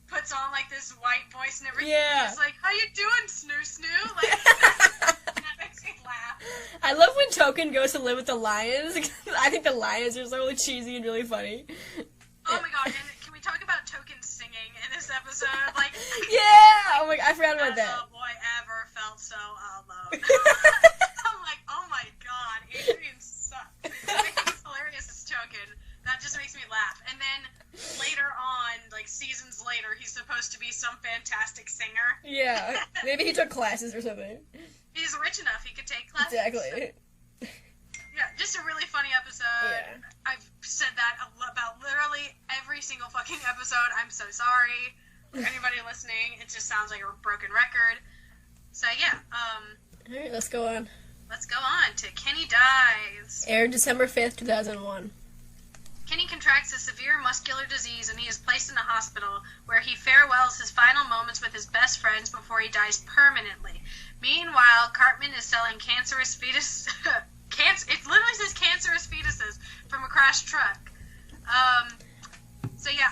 puts on, like, this white voice and everything. Yeah. He's like, how you doing, Snoo? Like, that makes me laugh. I love when Token goes to live with the lions. I think the lions are so really cheesy and really funny. Oh my god, and can we talk about Token singing in this episode? Like, Yeah! Oh my, I forgot about that. no boy ever felt so alone. I'm like, oh my god, Adrian sucks. I think it's hilarious as Token. That just makes me laugh. And then later on, like seasons later, he's supposed to be some fantastic singer. Yeah. Maybe he took classes or something. He's rich enough, he could take classes. Exactly. Yeah, just a really funny episode. Yeah. I've said that about literally every single fucking episode. I'm so sorry. For anybody listening, it just sounds like a broken record. So yeah, Alright, let's go on. let's go on to Kenny Dies. Aired December 5th, 2001. Kenny contracts a severe muscular disease and he is placed in a hospital where he farewells his final moments with his best friends before he dies permanently. Meanwhile, Cartman is selling cancerous fetus... it literally says cancerous fetuses from a crashed truck. So yeah,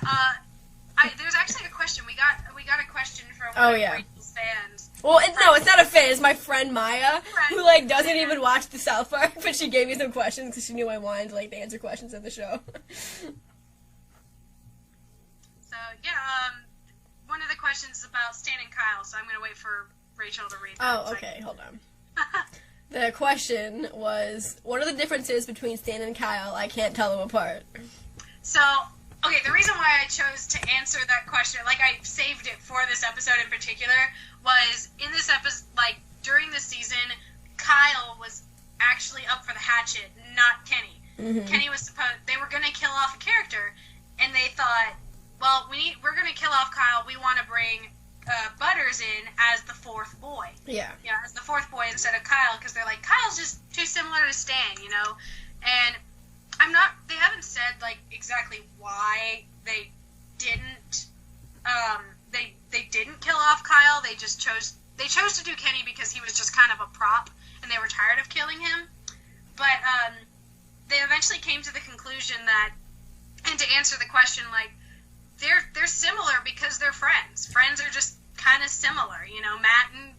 there's actually a question. We got a question from one of Rachel's fans. Well, no, it's not a fan. It's my friend Maya, who, like, doesn't even watch the South Park, but she gave me some questions because she knew I wanted, like, to answer questions of the show. So, yeah, one of the questions is about Stan and Kyle, so I'm going to wait for Rachel to read that. Oh, okay, hold on. The question was, what are the differences between Stan and Kyle? I can't tell them apart. So, okay, the reason why I chose to answer that question, like I saved it for this episode in particular, was in this episode, like during the season, Kyle was actually up for the hatchet, not Kenny. Mm-hmm. Kenny was they were going to kill off a character, and they thought, well, we're going to kill off Kyle, we want to bring Butters in as the 4th boy. Yeah. Yeah, as the 4th boy instead of Kyle, because they're like, Kyle's just too similar to Stan, you know? And they haven't said, like, exactly why they didn't, they didn't kill off Kyle, they chose to do Kenny because he was just kind of a prop, and they were tired of killing him. But, they eventually came to the conclusion that, and to answer the question, like, they're similar because they're friends. Friends are just kind of similar, you know. Matt and,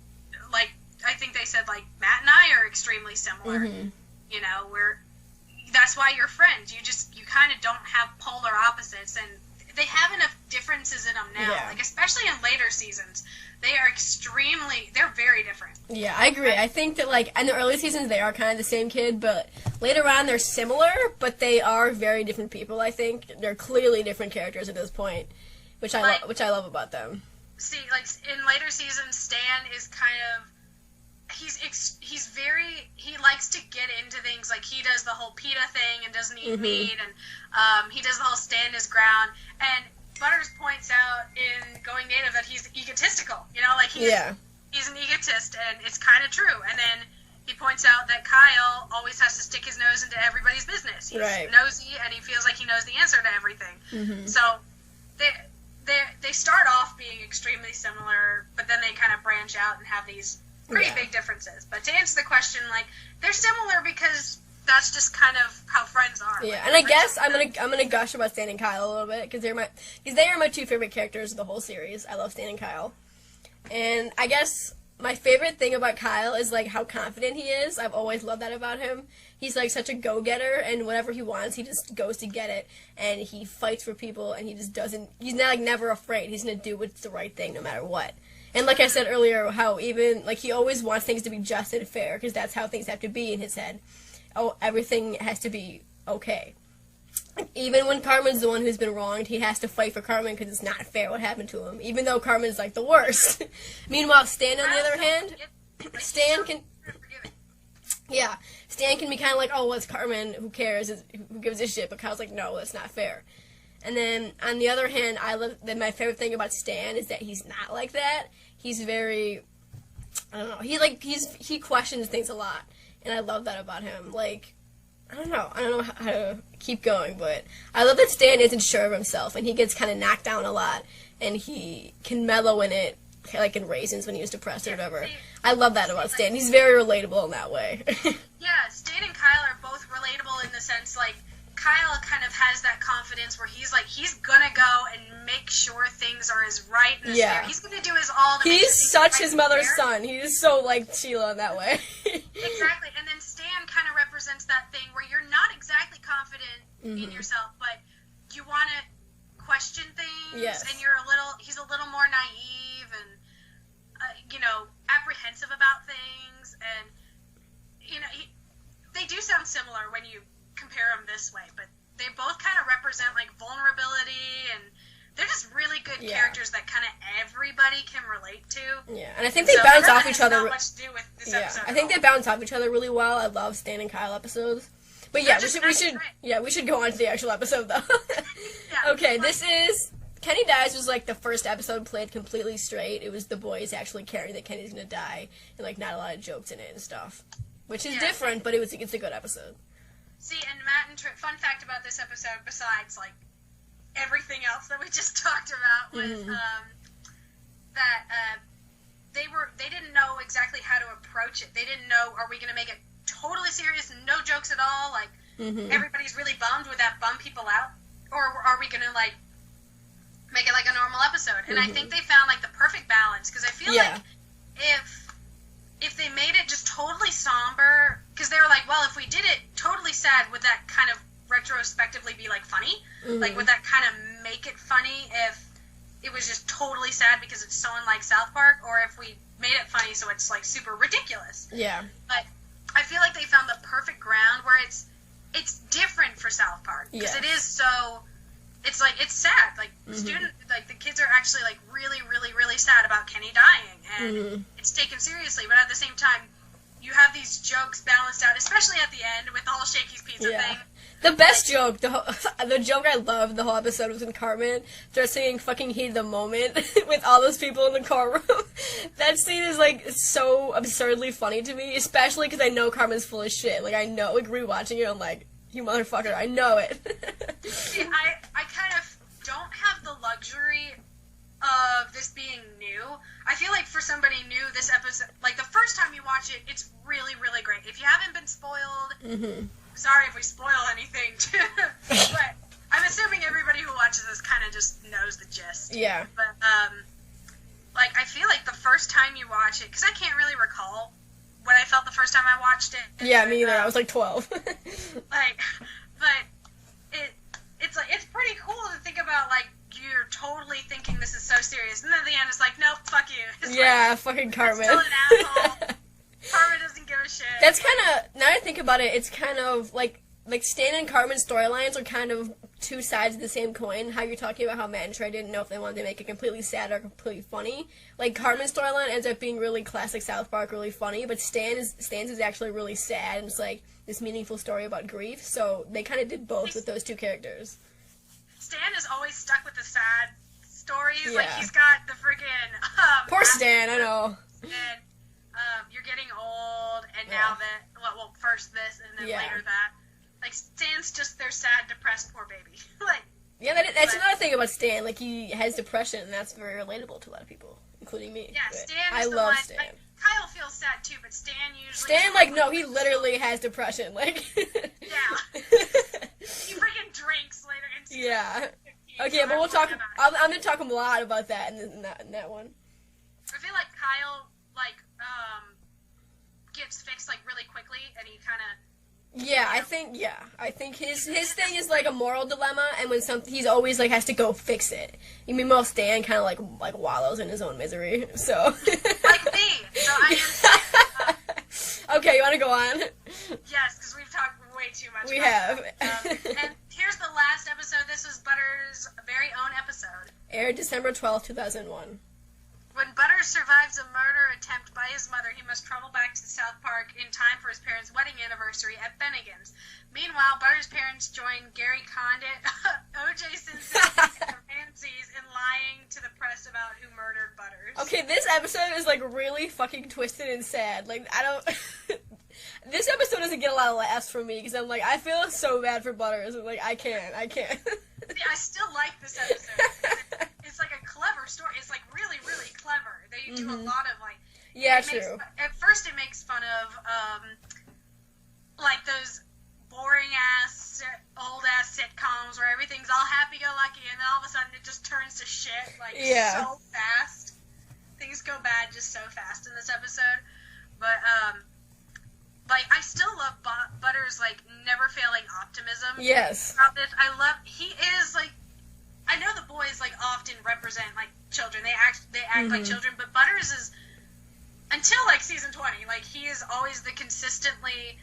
like, I think they said, like, Matt and I are extremely similar. Mm-hmm. You know, that's why you're friends. You kind of don't have polar opposites, and they have enough differences in them now. Yeah. Like, especially in later seasons, they're very different. Yeah, I agree. I think that, like, in the early seasons, they are kind of the same kid, but later on, they're similar, but they are very different people, I think. They're clearly different characters at this point, which I love about them. See, like, in later seasons, Stan is kind of, he likes to get into things, like, he does the whole PETA thing and doesn't eat meat, and he does the whole stand his ground, and Butters points out in Going Native that he's egotistical, you know, like, he's an egotist, and it's kind of true, and then he points out that Kyle always has to stick his nose into everybody's business. He's nosy, and he feels like he knows the answer to everything. Mm-hmm. So, they start off being extremely similar, but then they kind of branch out and have these pretty big differences. But to answer the question, like, they're similar because that's just kind of how friends are. Yeah, like, and I guess I'm gonna gush about Stan and Kyle a little bit because they are my two favorite characters of the whole series. I love Stan and Kyle, and I guess my favorite thing about Kyle is, like, how confident he is. I've always loved that about him. He's, like, such a go-getter, and whatever he wants, he just goes to get it, and he fights for people, and he just doesn't. He's not, like, never afraid. He's gonna do what's the right thing no matter what. And like I said earlier, how even, like, he always wants things to be just and fair, because that's how things have to be in his head. Oh, everything has to be okay. Even when Cartman's the one who's been wronged, he has to fight for Cartman because it's not fair what happened to him, even though Cartman's, like, the worst. Meanwhile, Stan, on the other hand, Stan can be kind of like, oh, well, it's Cartman, who cares, who gives a shit, but Kyle's like, no, that's not fair. And then, on the other hand, my favorite thing about Stan is that he's not like that. He's very, I don't know, he questions things a lot, and I love that about him. Like, I don't know how to keep going, but I love that Stan isn't sure of himself, and he gets kind of knocked down a lot, and he can mellow in it, like in Raisins when he was depressed or whatever. I love that about Stan. He's very relatable in that way. Yeah, Stan and Kyle are both relatable in the sense, like, Kyle kind of has that confidence where he's like, he's gonna go and make sure things are as right and as fair. He's gonna do his all to make sure he's such his mother's son. He's so like Sheila in that way. Exactly, and then Stan kind of represents that thing where you're not exactly confident in yourself, but you want to question things, and he's a little more naive and, apprehensive about things, and, they do sound similar when you compare them this way, but they both kind of represent like vulnerability, and they're just really good characters that kind of everybody can relate to. Yeah, and I think they bounce off each other. Not much to do with this episode. I think they bounce off each other really well. I love Stan and Kyle episodes. But yeah, we should go on to the actual episode though. Okay, this is Kenny Dies was like the first episode played completely straight. It was the boys actually caring that Kenny's gonna die, and like not a lot of jokes in it and stuff, which is different, but it's a good episode. See, and Matt and fun fact about this episode, besides like everything else that we just talked about, was that they didn't know exactly how to approach it. They didn't know, are we going to make it totally serious and no jokes at all? Like everybody's really bummed, would that bum people out, or are we going to like make it like a normal episode? And I think they found like the perfect balance, because I feel like if they made it just totally somber, because they were like, well, if we did it totally sad, would that kind of retrospectively be like funny? Like, would that kind of make it funny if it was just totally sad because it's so unlike South Park, or if we made it funny so it's like super ridiculous? Yeah. But I feel like they found the perfect ground where it's different for South Park, because it is so. It's like, it's sad. Like, the kids are actually, like, really, really, really sad about Kenny dying. And it's taken seriously. But at the same time, you have these jokes balanced out, especially at the end with the whole Shakey's Pizza thing. The best joke, the joke I loved the whole episode was when Cartman starts singing fucking Heat of the Moment with all those people in the car room. That scene is, like, so absurdly funny to me, especially because I know Cartman's full of shit. Like, I know, like, rewatching it, I'm like, you motherfucker, I know it. See, I kind of don't have the luxury of this being new. I feel like for somebody new, this episode, like the first time you watch it, it's really, really great. If you haven't been spoiled, sorry if we spoil anything, but I'm assuming everybody who watches this kind of just knows the gist. Yeah. But, like, I feel like the first time you watch it, because I can't really recall what I felt the first time I watched it. Yeah, me either. I was like 12. But it's like, it's pretty cool to think about, like, you're totally thinking this is so serious, and then at the end it's like, nope, fuck you. It's like, fucking Cartman. Still an asshole. Cartman doesn't give a shit. That's kind of, now that I think about it, it's kind of like Stan and Cartman's storylines are kind of two sides of the same coin. How you're talking about how Matt and Trey didn't know if they wanted to make it completely sad or completely funny. Like, Cartman's storyline ends up being really classic South Park, really funny, but Stan's is actually really sad, and it's like this meaningful story about grief, so they kind of did both with those two characters. Stan is always stuck with the sad stories. Like, he's got the freaking poor Stan, I know. And you're getting old, and now that, well, first this, and then later that. Like, Stan's just their sad, depressed, poor baby. Like, that's another thing about Stan. Like, he has depression, and that's very relatable to a lot of people, including me. Yeah, Stan I is the love one. Stan. Like, Kyle feels sad too, but Stan usually. Stan, like, no, he literally has depression. Like. Yeah. He freaking drinks later into. Yeah. Okay, but we'll talk. I'm gonna talk a lot about that in that one. I feel like Kyle gets fixed like really quickly, and he kind of. Yeah, I think his thing is like a moral dilemma, and when he's always like has to go fix it. You mean, while Stan kind of like wallows in his own misery. So. Like me. So I am. Okay, you want to go on? Yes, because we've talked way too much. We have. And here's the last episode. This was Butters' very own episode. Aired December 12th, 2001. When Butters survives a murder attempt by his mother, he must travel back to South Park in time for his parents' wedding anniversary at Bennigan's. Meanwhile, Butters' parents join Gary Condit, O.J. Simpson, and Ramses in lying to the press about who murdered Butters. Okay, this episode is like really fucking twisted and sad. Like, I don't. This episode doesn't get a lot of laughs from me because I'm like, I feel so bad for Butters. I'm like, I can't. Yeah, I still like this episode. It's like a clever story. It's like really, really clever. They do a lot of like. Yeah, true. At first, it makes fun of like those boring ass, old ass sitcoms where everything's all happy go lucky, and then all of a sudden it just turns to shit like so fast. Things go bad just so fast in this episode, but like I still love Butters' like never failing optimism. Yes. About this, he is like. I know the boys like often represent like children. They act like children, but Butters is until like season 20. Like he is always the consistently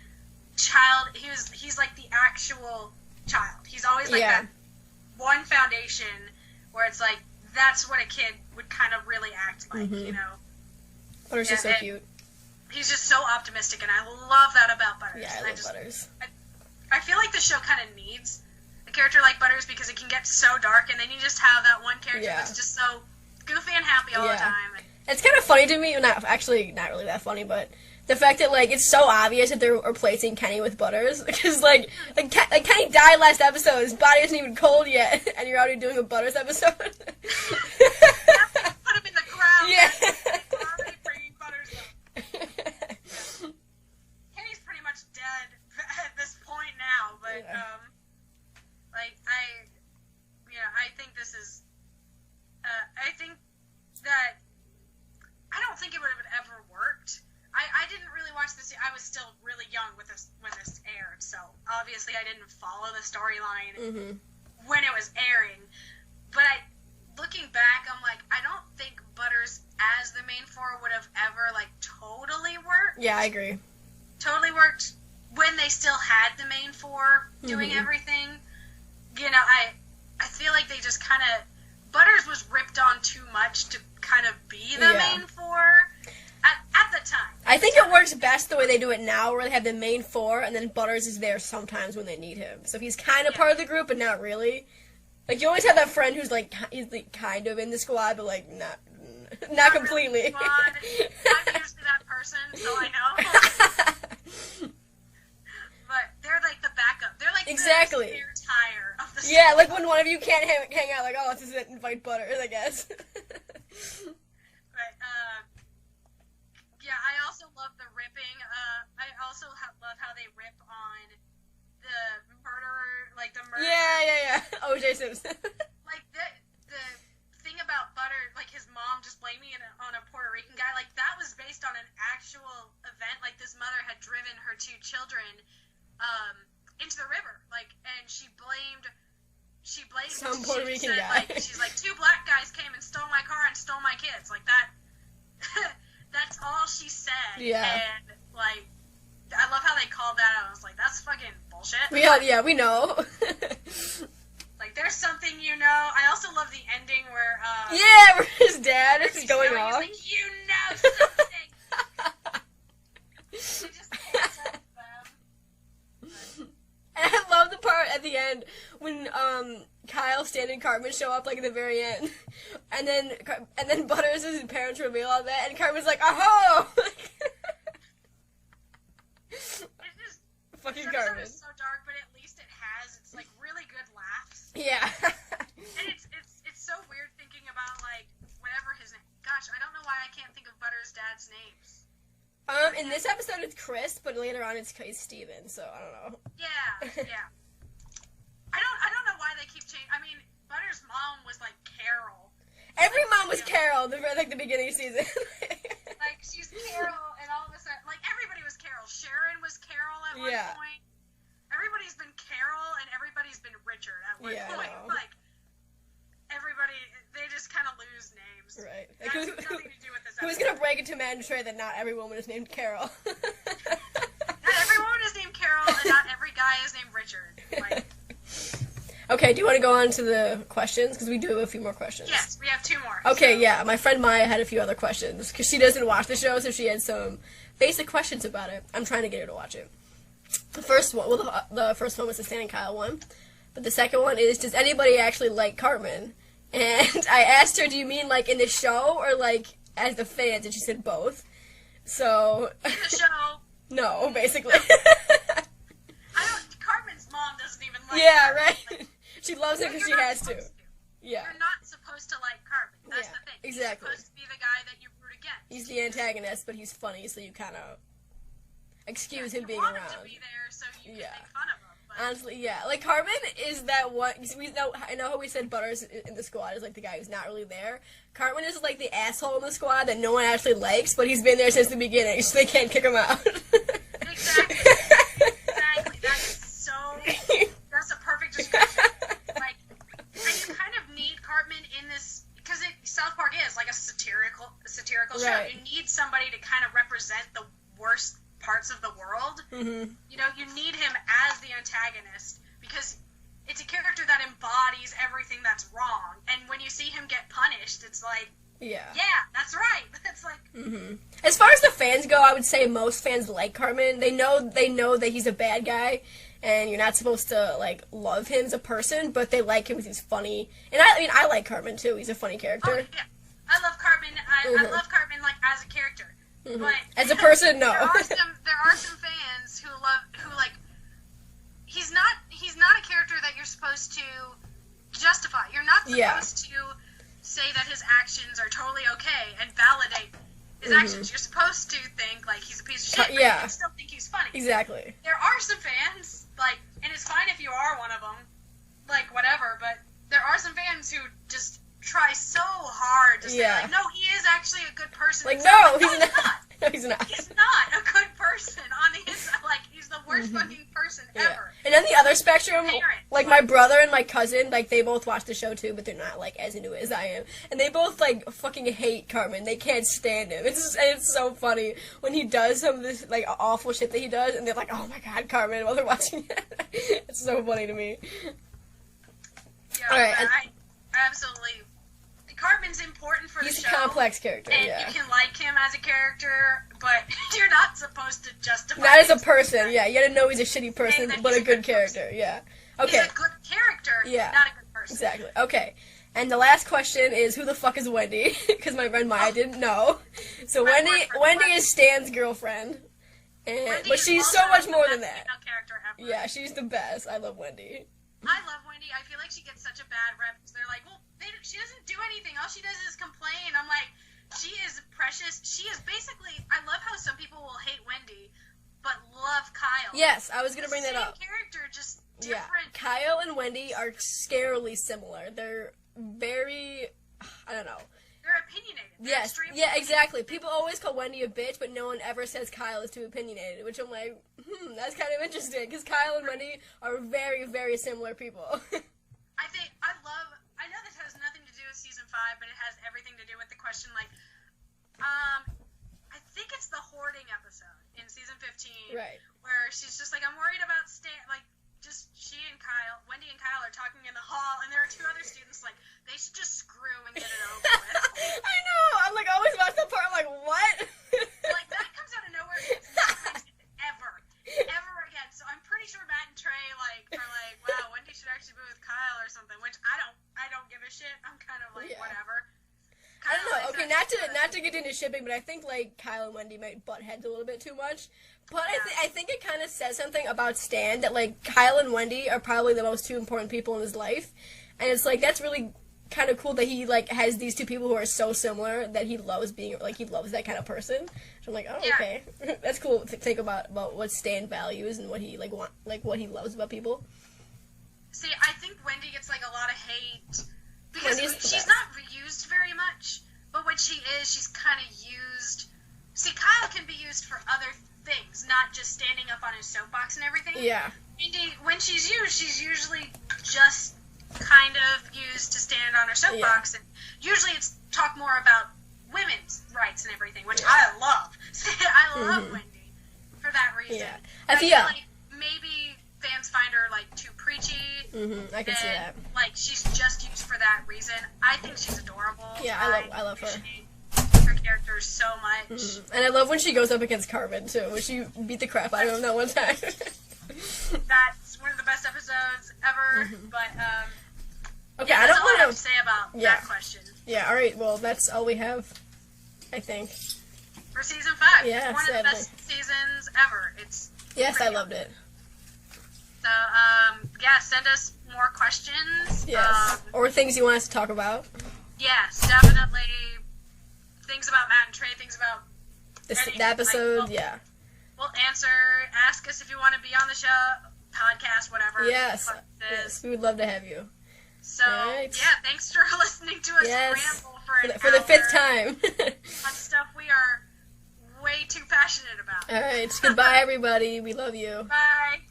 child. He's like the actual child. He's always like that one foundation where it's like that's what a kid would kind of really act like, you know. Butters is so cute. He's just so optimistic, and I love that about Butters. Yeah, I love Butters. I feel like the show kind of needs a character like Butters because it can get so dark, and then you just have that one character that's just so goofy and happy all the time. It's kind of funny to me, not really that funny, but the fact that like it's so obvious that they're replacing Kenny with Butters because like Kenny died last episode, his body isn't even cold yet, and you're already doing a Butters episode. Put him in the ground. Yeah. We're already bringing Butters up. Kenny's pretty much dead at this point now, but I think this is. I think that I don't think it would have ever worked. I didn't really watch this. I was still really young when this aired, so obviously I didn't follow the storyline when it was airing. But looking back, I'm like, I don't think Butters as the main four would have ever like totally worked. Yeah, I agree. Totally worked when they still had the main four doing everything. You know, I feel like they just kind of Butters was ripped on too much to kind of be the main four at the time. I think it works best the way they do it now, where they have the main four, and then Butters is there sometimes when they need him. So he's kind of part of the group, but not really. Like, you always have that friend who's, like, he's like, kind of in the squad, but, like, not completely. I'm usually that person, so I know. But they're, like, the backup. They're, like, exactly. the spare tire of the yeah, like, when one of you can't hang out, like, oh, let's just invite Butters, I guess. But, yeah, I also love the ripping. I also love how they rip on the murderer, like the murderer. Yeah. O.J. Simpson. Like the thing about Butter, like his mom just blaming it on a Puerto Rican guy, like that was based on an actual event. Like this mother had driven her two children into the river, like, and she blamed some Puerto Rican guy. Like, she's like, 2 black guys came and stole my car and stole my kids. Like that. That's all she said. Yeah. And like, I love how they called that out. I was like, that's fucking bullshit. We know. Like, there's something you know. I also love the ending where where his dad is going off. He's like, you know something. They just canceled them. And I love the part at the end when Kyle, Stan, and Cartman show up, like, at the very end. And then Butters' his parents reveal all that, and Cartman's like, oh! It's just... Fucking this Cartman. episode is so dark, but at least it's, like, really good laughs. Yeah. And it's so weird thinking about, like, whatever his name... Gosh, I don't know why I can't think of Butters' dad's names. In this episode it's Chris, but later on it's Steven, so I don't know. Yeah. I don't know why they keep changing. I mean, Butters' mom was like Carol. Every mom was Carol, the beginning of the season. Like, she's Carol, and all of a sudden, like, everybody was Carol. Sharon was Carol at one point. Everybody's been Carol, and everybody's been Richard at one point. Like, everybody, they just kind of lose names. Right. That has nothing to do with this episode. Who's gonna break it to man Trey that not every woman is named Carol? Not every woman is named Carol, and not every guy is named Richard. Like... Okay, do you want to go on to the questions? Because we do have a few more questions. Yes, we have 2 more. Okay, yeah. My friend Maya had a few other questions. Because she doesn't watch the show, so she had some basic questions about it. I'm trying to get her to watch it. The first one, the first one was the Stan and Kyle one. But the second one is, does anybody actually like Cartman? And I asked her, do you mean, like, in the show or, like, as the fans? And she said both. So... In the show, No, basically. Cartman's mom doesn't even like Yeah, Cartman. right. Like, She loves it because she you're not has to. supposed Yeah. You're not supposed to like Cartman. That's Yeah, the thing. exactly. He's supposed to be the guy that you root against. He's the antagonist, but he's funny, so you kind of excuse him You being want around. him to be there so you Yeah. can make fun of him. But Honestly, yeah. Like, Cartman is that one... I know how we said Butters in the squad is, like, the guy who's not really there. Cartman is, like, the asshole in the squad that no one actually likes, but he's been there since the beginning, so they can't kick him out. Exactly. Exactly. That's a perfect description. Like, and you kind of need Cartman in this, because South Park is, like, a satirical show. Right. You need somebody to kind of represent the worst parts of the world. Mm-hmm. You know, you need him as the antagonist because it's a character that embodies everything that's wrong. And when you see him get punished, it's like, Yeah. yeah, that's right. It's like, Mm-hmm. As far as the fans go, I would say most fans like Cartman. They know that he's a bad guy, and you're not supposed to, like, love him as a person, but they like him because he's funny. And I like Cartman, too. He's a funny character. oh, yeah. I love Cartman. I Mhm. love Cartman, like, as a character. Mhm. But As a person, no. there are some fans who like he's not a character that you're supposed to justify. You're not supposed to say that his actions are totally okay and validate his actions. You're supposed to think like he's a piece of shit, but you still think he's funny. Exactly. There are some fans, like, and it's fine if you are one of them, like, whatever, but there are some fans who just try so hard to say, like, no, he is actually a good person. Like, It's no, like, he's not. No, He's not a good person on the inside. Like, he's the worst fucking person ever. And then the other spectrum, Terrance, like, my brother and my cousin, like, they both watch the show, too, but they're not, like, as into it as I am. And they both, like, fucking hate Cartman. They can't stand him. It's so funny when he does some of this, like, awful shit that he does, and they're like, oh my god, Cartman, while they're watching it. It's so funny to me. Yeah, Alright, I absolutely... Cartman's important for the show. He's a complex character, and yeah. you can like him as a character, but you're not supposed to justify Not as a his person, character. yeah. You gotta know he's a shitty person, that but he's a good character, yeah. Okay. He's a good character, Yeah. not a good person. Exactly. Okay. And the last question is, who the fuck is Wendy? Because my friend Maya didn't know. So My Wendy boyfriend is Stan's girlfriend, and Wendy but is she's also so much the more best than that. female character ever. Yeah, she's the best. I love Wendy. I love Wendy. I feel like she gets such a bad rep. They're like, well, she doesn't do anything. All she does is complain. I'm like, she is precious. She is basically. I love how some people will hate Wendy, but love Kyle. Yes, I was gonna bring that up. Same character, just Yeah, different. Kyle and Wendy are scarily similar. They're very, I don't know. They're opinionated. They're Yes, extremely yeah, exactly. People always call Wendy a bitch, but no one ever says Kyle is too opinionated, which I'm like, that's kind of interesting, because Kyle and Wendy are very, very similar people. I know this has nothing to do with season 5, but it has everything to do with the question, like, I think it's the hoarding episode in season 15, Right. where she's just like, I'm worried about like, just she and Kyle, Wendy and Kyle are talking in the hall, and there are 2 other students, like, they should just screw and get it over with. I know. I'm like always about that part. I'm like, what? Like, that comes out of nowhere. It's not mentioned ever again. So I'm pretty sure Matt and Trey are like, wow, Wendy should actually be with Kyle or something. Which I don't give a shit. I'm kind of like, whatever. I don't know. Okay, not to get into shipping, but I think like Kyle and Wendy might butt heads a little bit too much. But I think it kind of says something about Stan that like Kyle and Wendy are probably the most 2 important people in his life, and it's like that's really kind of cool that he like has these 2 people who are so similar that he loves being like he loves that kind of person. So I'm like, oh okay, that's cool to think about what Stan values and what he what he loves about people. See, I think Wendy gets like a lot of hate because Wendy's she's not used very much, but when she is, she's kind of used. See, Kyle can be used for other things, not just standing up on his soapbox and everything. Yeah. Wendy, when she's usually just kind of used to stand on her soapbox, and usually it's talk more about women's rights and everything, which I love. I love Wendy for that reason. Yeah. I feel like maybe fans find her like too preachy. I can see that. Like she's just used for that reason. I think she's adorable. Yeah, I love her. Her character so much. And I love when she goes up against Cartman too, when she beat the crap out of him that one time. That's one of the best episodes ever. But okay, yeah, I that's don't all I have want to say about that question. Yeah, all right. Well, that's all we have, I think. for season 5. Yeah, it's one of the best seasons ever. Yes, I loved it. So, yeah, send us more questions. Yes. Or things you want us to talk about. Yes, definitely. Things about Matt and Trey, things about the episode, yeah. We'll answer. Ask us if you want to be on the show, podcast, whatever. Yes. Yes, we would love to have you. So, yeah, thanks for listening to us ramble for the 5th time. on stuff we are way too passionate about. All right. Goodbye, everybody. We love you. Bye.